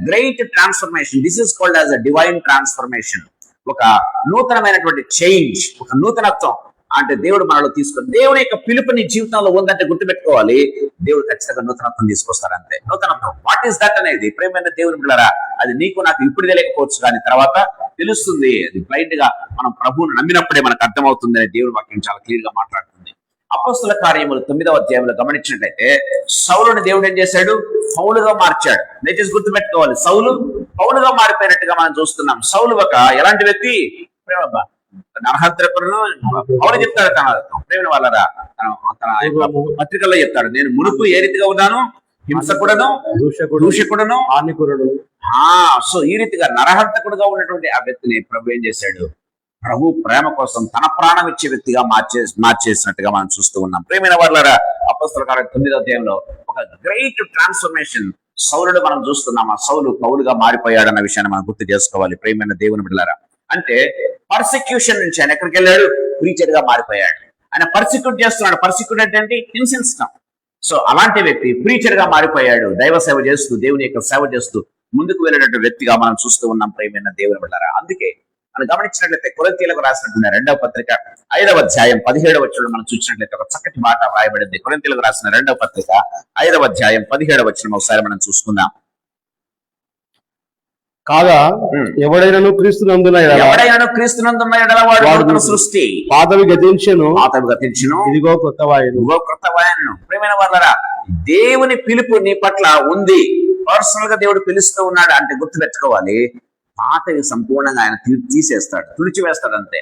Great transformation. This is called as a divine transformation. ఒక నూతనమైనటువంటి చేంజ్, ఒక నూతనత్వం. అంటే దేవుడు మనలో తీసుకొని, దేవుని యొక్క పిలుపు నీ జీవితంలో ఉందంటే గుర్తుపెట్టుకోవాలి, దేవుడు ఖచ్చితంగా నూతనత్వం తీసుకొస్తారు. అంతే నూతనత్వం. వాట్ ఈస్ దట్ అనేది ప్రేమైన దేవుని బిడ్డలారా, అది నీకు నాకు ఇప్పుడు తెలియకపోవచ్చు, కానీ తర్వాత తెలుస్తుంది. అది బ్లైండ్ గా మనం ప్రభువును నమ్మినప్పుడే మనకు అర్థమవుతుంది అని దేవుని వాక్యం చాలా క్లియర్ గా మాట్లాడుతుంది. అపోస్తల కార్యములు 9వ అధ్యాయంలో గమనించినట్లయితే సౌలుని దేవుడు ఏం చేశాడు? పౌలుగా మార్చాడు. దయచేసి గుర్తుపెట్టుకోవాలి, సౌలు పౌలుగా మారిపోయినట్టుగా మనం చూస్తున్నాం. సౌలు ఒక ఎలాంటి వ్యక్తి? నరహంతకుడును. పౌలు చెప్తాడు తన ప్రేమ వాళ్ళరా, తన పత్రికల్లో చెప్తాడు, నేను మునుపు ఏ రీతిగా ఉన్నాను? హింసకుడను, దూషకుడును, హానికురుడు. సో ఈ రీతిగా నరహంతకుడుగా ఉన్నటువంటి ఆ వ్యక్తిని ప్రభు ఏం చేశాడు? ప్రభు ప్రేమ కోసం తన ప్రాణం ఇచ్చే వ్యక్తిగా మార్చేసినట్టుగా మనం చూస్తూ ఉన్నాం. ప్రేమైన వాళ్ళరా, అపోస్తల కార్యం 9వ అధ్యాయంలో ఒక గ్రేట్ ట్రాన్స్ఫర్మేషన్ సౌలుడు మనం చూస్తున్నాం. ఆ సౌలు పౌలుగా మారిపోయాడన్న విషయాన్ని మనం గుర్తు చేసుకోవాలి. ప్రేమైన దేవుని బిడ్డలారా, అంటే పర్సిక్యూషన్ నుంచి ఆయన ఎక్కడికి వెళ్ళాడు? ప్రీచర్ గా మారిపోయాడు. ఆయన పర్సిక్యూట్ చేస్తున్నాడు. పర్సిక్యూట్ అంటే ఏంటి? హింసించడం. సో అలాంటి వ్యక్తి ప్రీచర్ గా మారిపోయాడు. దైవ సేవ చేస్తూ, దేవుని యొక్క సేవ చేస్తూ ముందుకు వెళ్ళినటువంటి వ్యక్తిగా మనం చూస్తూ ఉన్నాం. ప్రేమైన దేవుని బిడ్డలారా, అందుకే మనం గమనించినట్లయితే కొరింథీయులకు రాసినటువంటి 2వ పత్రిక 5వ అధ్యాయం 17వ వచనంలో మనం చూసినట్లయితే ఒక చక్కటి మాట రాయబడింది. కొరింథీయులకు రాసిన 2వ పత్రిక 5వ అధ్యాయం 17వ వచనం ఒకసారి మనం చూసుకుందాం. కాగా ఎవడైనాను క్రీస్తునందున ఎడల ఎవడైనా క్రీస్తునందున్న ఎడల వాడు నూతన సృష్టి, పాతవి గతించెను, పాతవి గతించును, ఇదిగో కొత్తవాయెను. ఇదిగో క్రొత్తవాయెను. ప్రియమైన వాళ్ళరా, దేవుని పిలుపు నీ పట్ల ఉంది. పర్సనల్ గా దేవుడు పిలుస్తూ ఉన్నాడు అంటే గుర్తుపెట్టుకోవాలి, పాతవి సంపూర్ణంగా ఆయన తీసేస్తాడు, తుడిచివేస్తాడు. అంతే,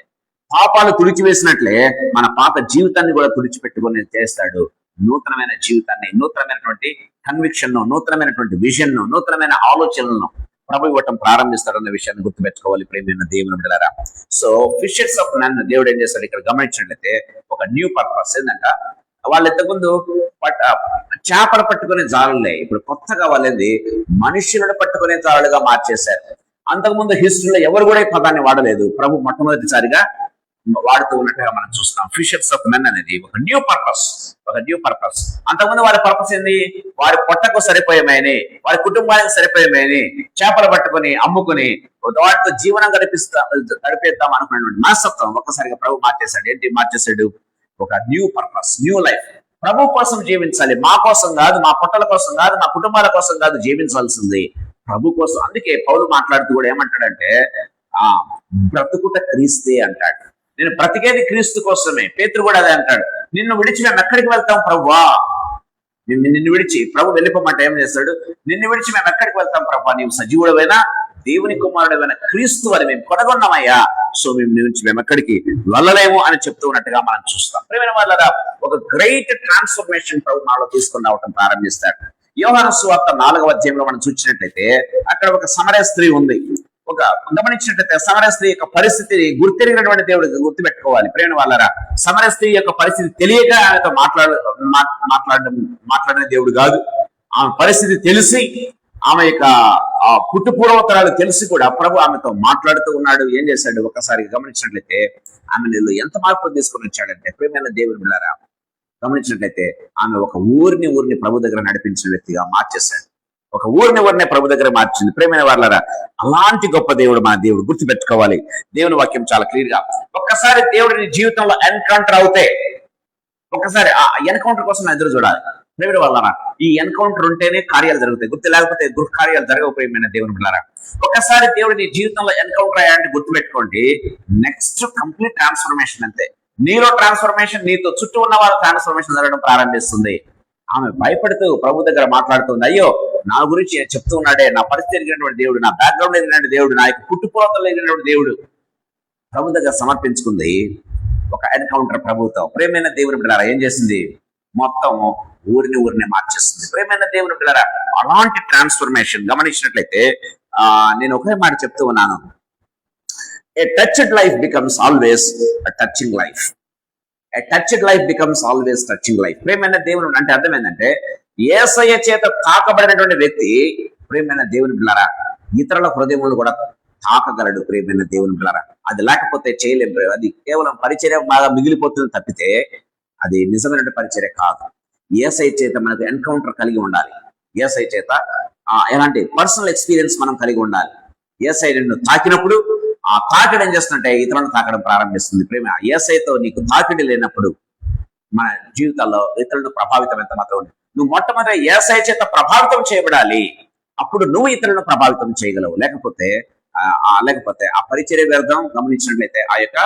పాపాలు తుడిచివేసినట్లే మన పాత జీవితాన్ని కూడా తుడిచిపెట్టుకొని చేస్తాడు. నూతనమైన జీవితాన్ని, నూతనమైనటువంటి కన్విక్షన్, నూతనమైనటువంటి విజన్, నూతనమైన ఆలోచనలను ప్రభు ఇవ్వటం ప్రారంభిస్తాడన్న విషయాన్ని గుర్తుపెట్టుకోవాలి ప్రియమైన దేవుని బిడ్డలారా. సో ఫిషర్స్ ఆఫ్ మెన్ దేవుడు ఏం చేస్తాడు ఇక్కడ గమనించినట్లయితే ఒక న్యూ పర్పస్ ఏంటంట. వాళ్ళు ఇంతకుముందు చేపలు పట్టుకునే జాలులే, ఇప్పుడు కొత్తగా వాళ్ళేది మనుషులను పట్టుకునే జాలుగా మార్చేశారు. అంతకుముందు హిస్టరీలో ఎవరు కూడా ఈ పదాన్ని వాడలేదు, ప్రభు మొట్టమొదటిసారిగా వాడుతూ ఉన్నట్టుగా మనం చూస్తాం. ఫిషర్స్ ఆఫ్ మెన్ అనేది ఒక న్యూ పర్పస్, ఒక న్యూ పర్పస్. అంతకుముందు వారి పర్పస్ ఏంది? వారి పొట్టకు సరిపోయేమని, వారి కుటుంబానికి సరిపోయేమని చేపలు పట్టుకొని అమ్ముకుని వాటితో జీవనం గడిపేద్దాం అనుకున్నటువంటి మనస్తత్వం ఒక్కసారిగా ప్రభు మార్చేశాడు. ఏంటి మార్చేశాడు? ఒక న్యూ పర్పస్, న్యూ లైఫ్. ప్రభు కోసం జీవించాలి, మా కోసం కాదు, మా పొట్టల కోసం కాదు, మా కుటుంబాల కోసం కాదు జీవించాల్సింది ప్రభు కోసం. అందుకే పౌలు మాట్లాడుతూ కూడా ఏమంటాడంటే బ్రతుకుట క్రీస్తే అంటాడు. నేను బ్రతికేది క్రీస్తు కోసమే. పేతురు కూడా అదే అంటాడు, నిన్ను విడిచి మేము ఎక్కడికి వెళ్తాం ప్రభువా? నిన్ను విడిచి ప్రభు వెళ్ళిపోమంటే ఏం చేస్తాడు? నిన్ను విడిచి మేము ఎక్కడికి వెళ్తాం ప్రభా? నీవు సజీవుడమైనా దేవుని కుమారుడైన క్రీస్తు అని మేము కొనగొన్నామయ్యా. సో మేము ఎక్కడికి వెళ్ళలేము అని చెప్తూ ఉన్నట్టుగా మనం చూస్తాం. ప్రియమైన వాళ్ళ ఒక గ్రేట్ ట్రాన్స్ఫర్మేషన్ ప్రభు మనలో తీసుకుని రావటం ప్రారంభిస్తాడు. యోహాను సువార్త 4వ అధ్యాయంలో మనం చూసినట్లయితే అక్కడ ఒక సమరయ స్త్రీ ఉంది. ఒక గమనించినట్లయితే సమరయ స్త్రీ యొక్క పరిస్థితిని గుర్తెరిగినటువంటి దేవుడు గుర్తుపెట్టుకోవాలి. ప్రియమైన వాళ్ళరా, సమరయ స్త్రీ యొక్క పరిస్థితి తెలియక ఆమెతో మాట్లాడిన దేవుడు కాదు. ఆమె పరిస్థితి తెలిసి, ఆమె యొక్క పుట్టు పూర్వతరాలు తెలిసి కూడా ప్రభు ఆమెతో మాట్లాడుతూ ఉన్నాడు. ఏం చేశాడు? ఒకసారి గమనించినట్లయితే ఆమె నీళ్ళు ఎంత మార్పులు తీసుకొని వచ్చాడంటే ప్రియమైన దేవుని బిడ్డలారా, గమనించినట్లయితే ఆమె ఒక ఊరిని ప్రభు దగ్గర నడిపించిన వ్యక్తిగా మార్చేశాడు. ఒక ఊరిని ప్రభు దగ్గర మార్చింది. ప్రియమైన వాళ్ళరా, అలాంటి గొప్ప దేవుడు మన దేవుడు, గుర్తుపెట్టుకోవాలి. దేవుని వాక్యం చాలా క్లియర్ గా, ఒక్కసారి దేవుడిని జీవితంలో ఎన్కౌంటర్ అవుతే, ఒక్కసారి ఆ ఎన్కౌంటర్ కోసం ఎదురు చూడాలి. ప్రియమైన వాళ్ళరా, ఈ ఎన్కౌంటర్ ఉంటేనే కార్యాలు జరుగుతాయి, గుర్తు లేకపోతే కార్యాలు జరగవు. ప్రియమైన దేవుని బిడ్డలారా, ఒకసారి దేవుడిని జీవితంలో ఎన్కౌంటర్ అయ్యాలంటే గుర్తుపెట్టుకోండి, నెక్స్ట్ కంప్లీట్ ట్రాన్స్ఫర్మేషన్. అంతే, నీలో ట్రాన్స్ఫర్మేషన్, నీతో చుట్టూ ఉన్న వాళ్ళ ట్రాన్స్ఫర్మేషన్ జరగడం ప్రారంభిస్తుంది. ఆమె భయపడుతూ ప్రభు దగ్గర మాట్లాడుతుంది, అయ్యో నా గురించి చెప్తూ ఉన్నాడే, నా పరిస్థితి ఎరిగినటువంటి దేవుడు, నా బ్యాక్గ్రౌండ్ ఎరిగినటువంటి దేవుడు, నా యొక్క పుట్టుపూర్వతలు ఎరిగినటువంటి దేవుడు ప్రభు దగ్గర సమర్పించుకుంది. ఒక ఎన్కౌంటర్ ప్రభుతో. ప్రియమైన దేవుని బిడ్డలారా, ఏం చేసింది? మొత్తం ఊరిని మార్చేస్తుంది. ప్రియమైన దేవుని బిడ్డలారా, అలాంటి ట్రాన్స్ఫర్మేషన్ గమనించినట్లయితే నేను ఒకే మాట చెప్తూ ఉన్నాను, a touched life becomes always a touching life. A touched life becomes always touching life. ప్రియమైన దేవుని అంటే అర్థం ఏంటంటే, యేసయ్య చేత తాకబడినటువంటి వ్యక్తి ప్రియమైన దేవుని బిడ్డలారా ఇతరుల హృదయములు కూడా తాకగలడు. ప్రియమైన దేవుని బిడ్డలారా, అది లేకపోతే చేయలేం. అది కేవలం పరిచర్య బాగా మిగిలిపోతుంది తప్పితే అది నిజమైన పరిచర్య కాదు. యేసయ్య చేత మనకు ఎన్కౌంటర్ కలిగి ఉండాలి. యేసయ్య చేత ఎలాంటి పర్సనల్ ఎక్స్పీరియన్స్ మనం కలిగి ఉండాలి. యేసయ్య నిన్ను తాకినప్పుడు ఆ తాకిడి ఏం చేస్తుంటే ఇతరులను తాకడం ప్రారంభిస్తుంది. ప్రేమ యేసయ్యతో నీకు తాకిడి లేనప్పుడు మన జీవితాల్లో ఇతరులను ప్రభావితం ఎంత మాత్రం ఉంది. నువ్వు మొట్టమొదటి యేసయ్య చేత ప్రభావితం చేయబడాలి, అప్పుడు నువ్వు ఇతరులను ప్రభావితం చేయగలవు. లేకపోతే ఆ పరిచర్య వ్యర్థం. గమనించినట్లయితే ఆ యొక్క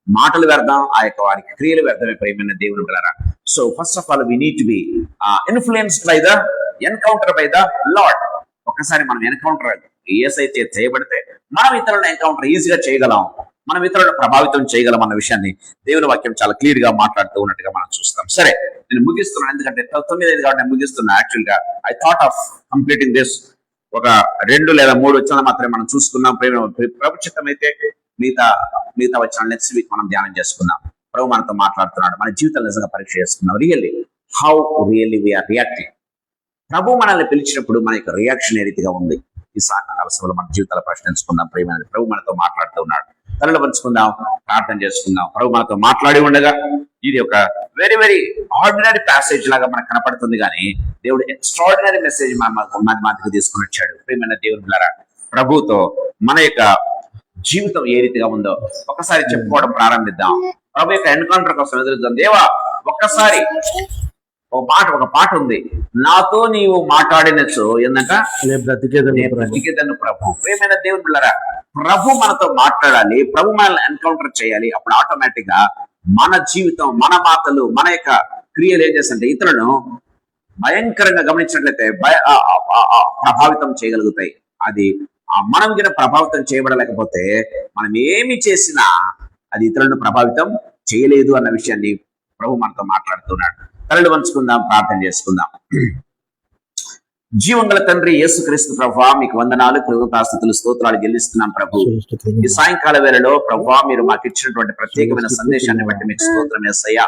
మాటలు వ్యర్థం, ఆ యొక్క వారికి క్రియలు వ్యర్థమే. ప్రియమైన దేవుని బిడ్డలారా, so first of all we need to be influenced by the encounter by the Lord. ఒకసారి మనం ఎన్కౌంటర్ యేసయ్య చేయబడితే మనం ఇతరులను ఎన్కౌంటర్ ఈజీగా చేయగలం, మనం ఇతరులను ప్రభావితం చేయగలం అన్న విషయాన్ని దేవుని వాక్యం చాలా క్లియర్ గా మాట్లాడుతూ ఉన్నట్టుగా మనం చూస్తాం. సరే, నేను ముగిస్తున్నాను, ఎందుకంటే 9 కాబట్టి నేను ముగిస్తున్నా. యాక్చువల్ గా I thought of completing this ఒక 2 లేదా 3 వచనాలు మాత్రమే మనం చూసుకున్నాం. ప్రభు చిత్తం అయితే మిగతా వచనాలు నెక్స్ట్ వీక్ మనం ధ్యానం చేసుకుందాం. ప్రభు మనతో మాట్లాడుతున్నాడు, మన జీవితాలు నిజంగా పరీక్ష చేసుకున్నాం. How really we are reacting. ప్రభు మనల్ని పిలిచినప్పుడు మన యొక్క రియాక్షన్ ఏ రీతిగా ఉంది? ఈ సాయంకాల సభలో మన జీవితాలు ప్రశ్నించుకుందాం. ప్రియమైన ప్రభు మనతో మాట్లాడుతూ ఉన్నాడు. తలలో పంచుకుందాం, ప్రార్థన చేసుకుందాం. ప్రభు మనతో మాట్లాడి ఉండగా ఇది ఒక వెరీ వెరీ ఆర్డినరీ ప్యాసేజ్ లాగా మనకు కనపడుతుంది, కానీ దేవుడు ఎక్స్ట్రాడినరీ మెసేజ్ మన మాదికి తీసుకుని వచ్చాడు. ప్రియమైన దేవుని బిడ్డలారా, ప్రభుతో మన యొక్క జీవితం ఏ రీతిగా ఉందో ఒకసారి చెప్పుకోవడం ప్రారంభిద్దాం. ప్రభు యొక్క ఎన్కౌంటర్ కోసం ఎదురుద్దాం. దేవా, ఒక్కసారి ఒక పాట ఉంది, నాతో నీవు మాట్లాడినచో ఏందంట, నేను బ్రతికేదని నేను బ్రతికేదను ప్రభు. ప్రియమైన దేవుని బిడ్డలారా, ప్రభు మనతో మాట్లాడాలి, ప్రభు మనల్ని ఎన్కౌంటర్ చేయాలి. అప్పుడు ఆటోమేటిక్ గా మన జీవితం, మన మాటలు, మన యొక్క క్రియలు ఏం చేస్తుంటే ఇతరులను భయంకరంగా గమనించినట్లయితే ప్రభావితం చేయగలుగుతాయి. అది మనం గిన ప్రభావితం చేయబడలేకపోతే మనం ఏమి చేసినా అది ఇతరులను ప్రభావితం చేయలేదు అన్న విషయాన్ని ప్రభు మనతో మాట్లాడుతున్నాడు. కళ్ళు వంచుకుందాం, ప్రార్థన చేసుకుందాం. జీవంగల తండ్రి యేసుక్రీస్తు ప్రభువా, మీకు వందనాలు, కృతజ్ఞతాస్తుతులు, స్తోత్రాలు చెల్లిస్తున్నాం ప్రభు. ఈ సాయంకాల వేళలో ప్రభువా, మీరు మాకు ఇచ్చినటువంటి ప్రత్యేకమైన సందేశాన్ని బట్టి మీకు స్తోత్రం యేసయ్యా.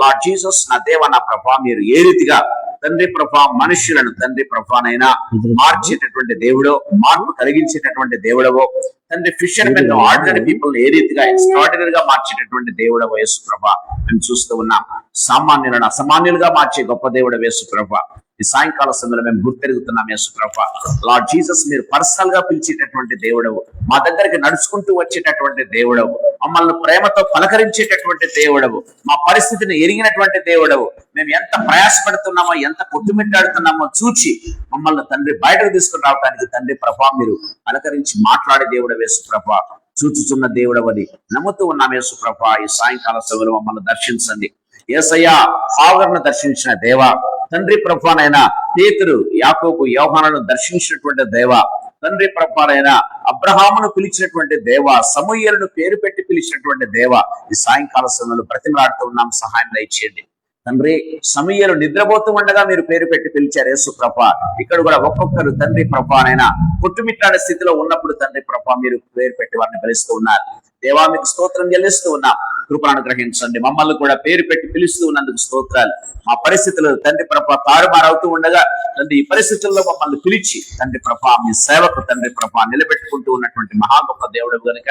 లార్డ్ జీసస్, నా దేవా, నా ప్రభువా, మీరు ఏ రీతిగా తండ్రి ప్రభా మనుష్యులను తండ్రి ప్రభానైనా మార్చేటటువంటి దేవుడో, మార్పు కలిగించేటటువంటి దేవుడవో తండ్రి, ఫిషర్మెన్ ఆర్డినరీ పీపుల్ ఏ రీతిగా ఎక్స్ట్రాడినరీగా మార్చేటటువంటి దేవుడవో యేసు ప్రభా మేము చూస్తూ ఉన్నాం. సామాన్యులను అసామాన్యులుగా మార్చే గొప్ప దేవుడవో యేసు ప్రభా, ఈ సాయంకాల సమయంలో మేము గుర్తెరుగుతున్నాం యేసు ప్రభా. లార్డ్ జీసస్, మీరు పర్సనల్ గా పిలిచేటటువంటి దేవుడవు, మా దగ్గరికి నడుచుకుంటూ వచ్చేటటువంటి దేవుడవు, మమ్మల్ని ప్రేమతో పలకరించేటటువంటి దేవుడవు, మా పరిస్థితిని ఎరిగినటువంటి దేవుడవు. మేము ఎంత ప్రయాసపడుతున్నామో, ఎంత కొట్టుమిట్టాడుతున్నామో చూచి మమ్మల్ని తండ్రి బయటకు తీసుకుని రావడానికి తండ్రి ప్రభా మీరు పలకరించి మాట్లాడే దేవుడు యేసు ప్రభా, చూచుచున్న దేవుడవని నమ్ముతూ ఉన్నాం యేసు ప్రభా. ఈ సాయంకాల సమయంలో మమ్మల్ని దర్శించండి యేసయ్యా. హాగరును దర్శించిన దేవా తండ్రి ప్రభానైనా, పేతురు, యాకోబు, యోహానులను దర్శించినటువంటి దేవా తండ్రి ప్రభానైనా, అబ్రహామును పిలిచినటువంటి దేవా, సమూయేలును పేరు పెట్టి పిలిచినటువంటి దేవా, ఈ సాయంకాల సమయంలో బ్రతిమలాడుతూ ఉన్నాం, సహాయం దయచేయండి తండ్రి. సమూయేలు నిద్రపోతూ ఉండగా మీరు పేరు పెట్టి పిలిచారు యేసు ప్రభా. ఇక్కడ కూడా ఒక్కొక్కరు తండ్రి ప్రభానైనా కొట్టుమిట్టాడే స్థితిలో ఉన్నప్పుడు తండ్రి ప్రభా మీరు పేరు పెట్టి వారిని పిలుస్తూ ఉన్నారు దేవా. మీకు స్తోత్రం చెల్లిస్తూ ఉన్నాం, కృపను గ్రహించండి. మమ్మల్ని కూడా పేరు పెట్టి పిలుస్తూ ఉన్నందుకు స్తోత్రాలు. మా పరిస్థితులు తండ్రి ప్రభా తారుమారవుతూ ఉండగా తండ్రి ఈ పరిస్థితుల్లో మమ్మల్ని పిలిచి తండ్రి ప్రభా మీ సేవకు తండ్రి ప్రభా నిలబెట్టుకుంటూ ఉన్నటువంటి మహా గొప్ప దేవుడు కనుక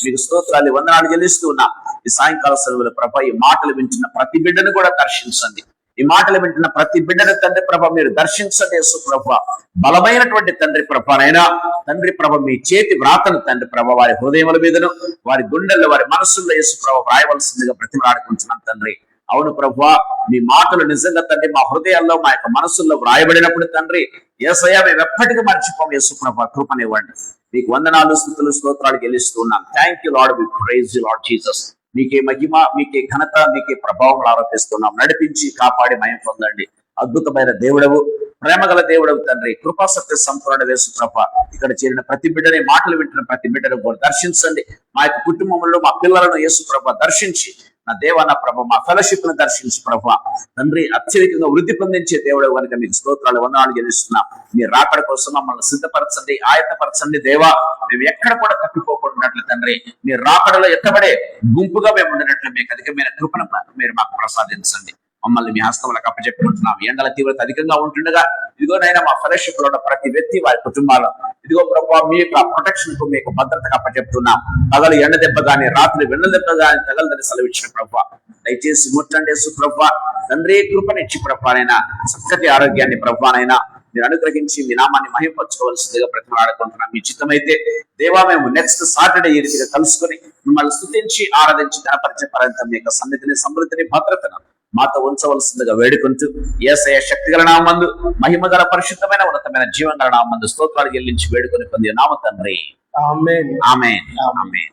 మీకు స్తోత్రాలు, వందనాలు చెల్లిస్తూ ఉన్నాం. ఈ సాయంకాల సెలవుల ప్రభా ఈ మాటలు వింటున్న ప్రతి బిడ్డను కూడా దర్శించండి. ఈ మాటలు వింటున్న ప్రతి బిడ్డను తండ్రి ప్రభ మీరు దర్శించండి యేసు ప్రభ. బలమైనటువంటి తండ్రి ప్రభనైనా తండ్రి ప్రభ మీ చేతి వ్రాతను తండ్రి ప్రభ వారి హృదయముల మీదను, వారి గుండెల్లో, వారి మనస్సుల్లో యేసు ప్రభ వ్రాయవలసిందిగా బ్రతిమలాడుకుంటున్నాం తండ్రి. అవును ప్రభువా, మీ మాటలు నిజంగా తండ్రి మా హృదయాల్లో, మా యొక్క మనస్సుల్లో వ్రాయబడినప్పుడు తండ్రి యేసయ్యా మేము ఎప్పటికీ మర్చిపోం యేసు ప్రభ, కృపనివ్వండి. మీకు వందనాలు, స్తుతులు, స్తోత్రాలు చెల్లిస్తూ ఉన్నాం. Thank you Lord, we praise you Lord Jesus. మీకే మహిమ, మీకే ఘనత, మీకే ప్రభావం ఆరోపిస్తున్నాం. నడిపించి కాపాడి మయం పొందండి. అద్భుతమైన దేవుడవు, ప్రేమగల దేవుడవు తండ్రి, కృపాసక్తి సంపూర్ణ యేసు ప్రభ. ఇక్కడ చేరిన ప్రతి బిడ్డని, మాటలు వింటున్న ప్రతి బిడ్డను కూడా దర్శించండి. మా యొక్క కుటుంబంలో మా పిల్లలను యేసు ప్రభ దర్శించి, నా దేవ నా ప్రభ మా ఫెలోషిప్ ను దర్శించి ప్రభ తండ్రి అత్యధికంగా వృద్ధి పొందించే దేవుడు కనుక మీకు స్తోత్రాలు, వందనాలు చెల్లిస్తున్నాం. మీరు రాకడ కోసం మమ్మల్ని సిద్ధపరచండి, ఆయత్తపరచండి దేవా. మేము ఎక్కడ కూడా తప్పిపోకుండాట్లు తండ్రి, మీరు రాకడలో ఎత్తబడే గుంపుగా మేము ఉండినట్లు మీకు అధికమైన కృపను మీరు మాకు ప్రసాదించండి. మమ్మల్ని మీ హస్తములకు అప్పచెప్పుకుంటున్నాం. ఎండల తీవ్రత అధికంగా ఉంటుండగా ఇదిగోనైనా మా ఫెలోషిప్ లో ఉన్న ప్రతి వ్యక్తి, వారి కుటుంబాలు ఇదిగో ప్రభావ మీ యొక్క ప్రొటెక్షన్ కు, మీకు భద్రతకు అప్పచెప్తున్నాం. పగలు ఎండ దెబ్బ గాని, రాత్రి వెన్న దెబ్బ గాని తగలదని సెలవిచ్చిన ప్రభావ దయచేసి ముట్టండి యేసు ప్రభావ. తండ్రి కృపనిచ్చి ప్రభానైనా, చక్కటి ఆరోగ్యాన్ని ప్రభానైనా మీరు అనుగ్రహించి మీ నామాన్ని మహిమపరచుకోవాల్సిందిగా బ్రతిమలాడుకుంటున్నాం. మీ చిత్తమైతే దేవా మేము నెక్స్ట్ సాటర్డే ఈ రీతిగా కలుసుకొని మిమ్మల్ని స్తుతించి ఆరాధించి ఘనపరిచే పర్యంతం మీ యొక్క సన్నిధిని, సమృద్ధిని, భద్రతను మాతో ఉంచవలసిందిగా వేడుకుంటూ యేసయ్య శక్తిగల నామందు, మహిమగల పరిశుద్ధమైన ఉన్నతమైన జీవన నామందు స్తోత్రాలు చెల్లించి వేడుకొని పొంది నామ తండ్రి. ఆమేన్, ఆమేన్, ఆమేన్.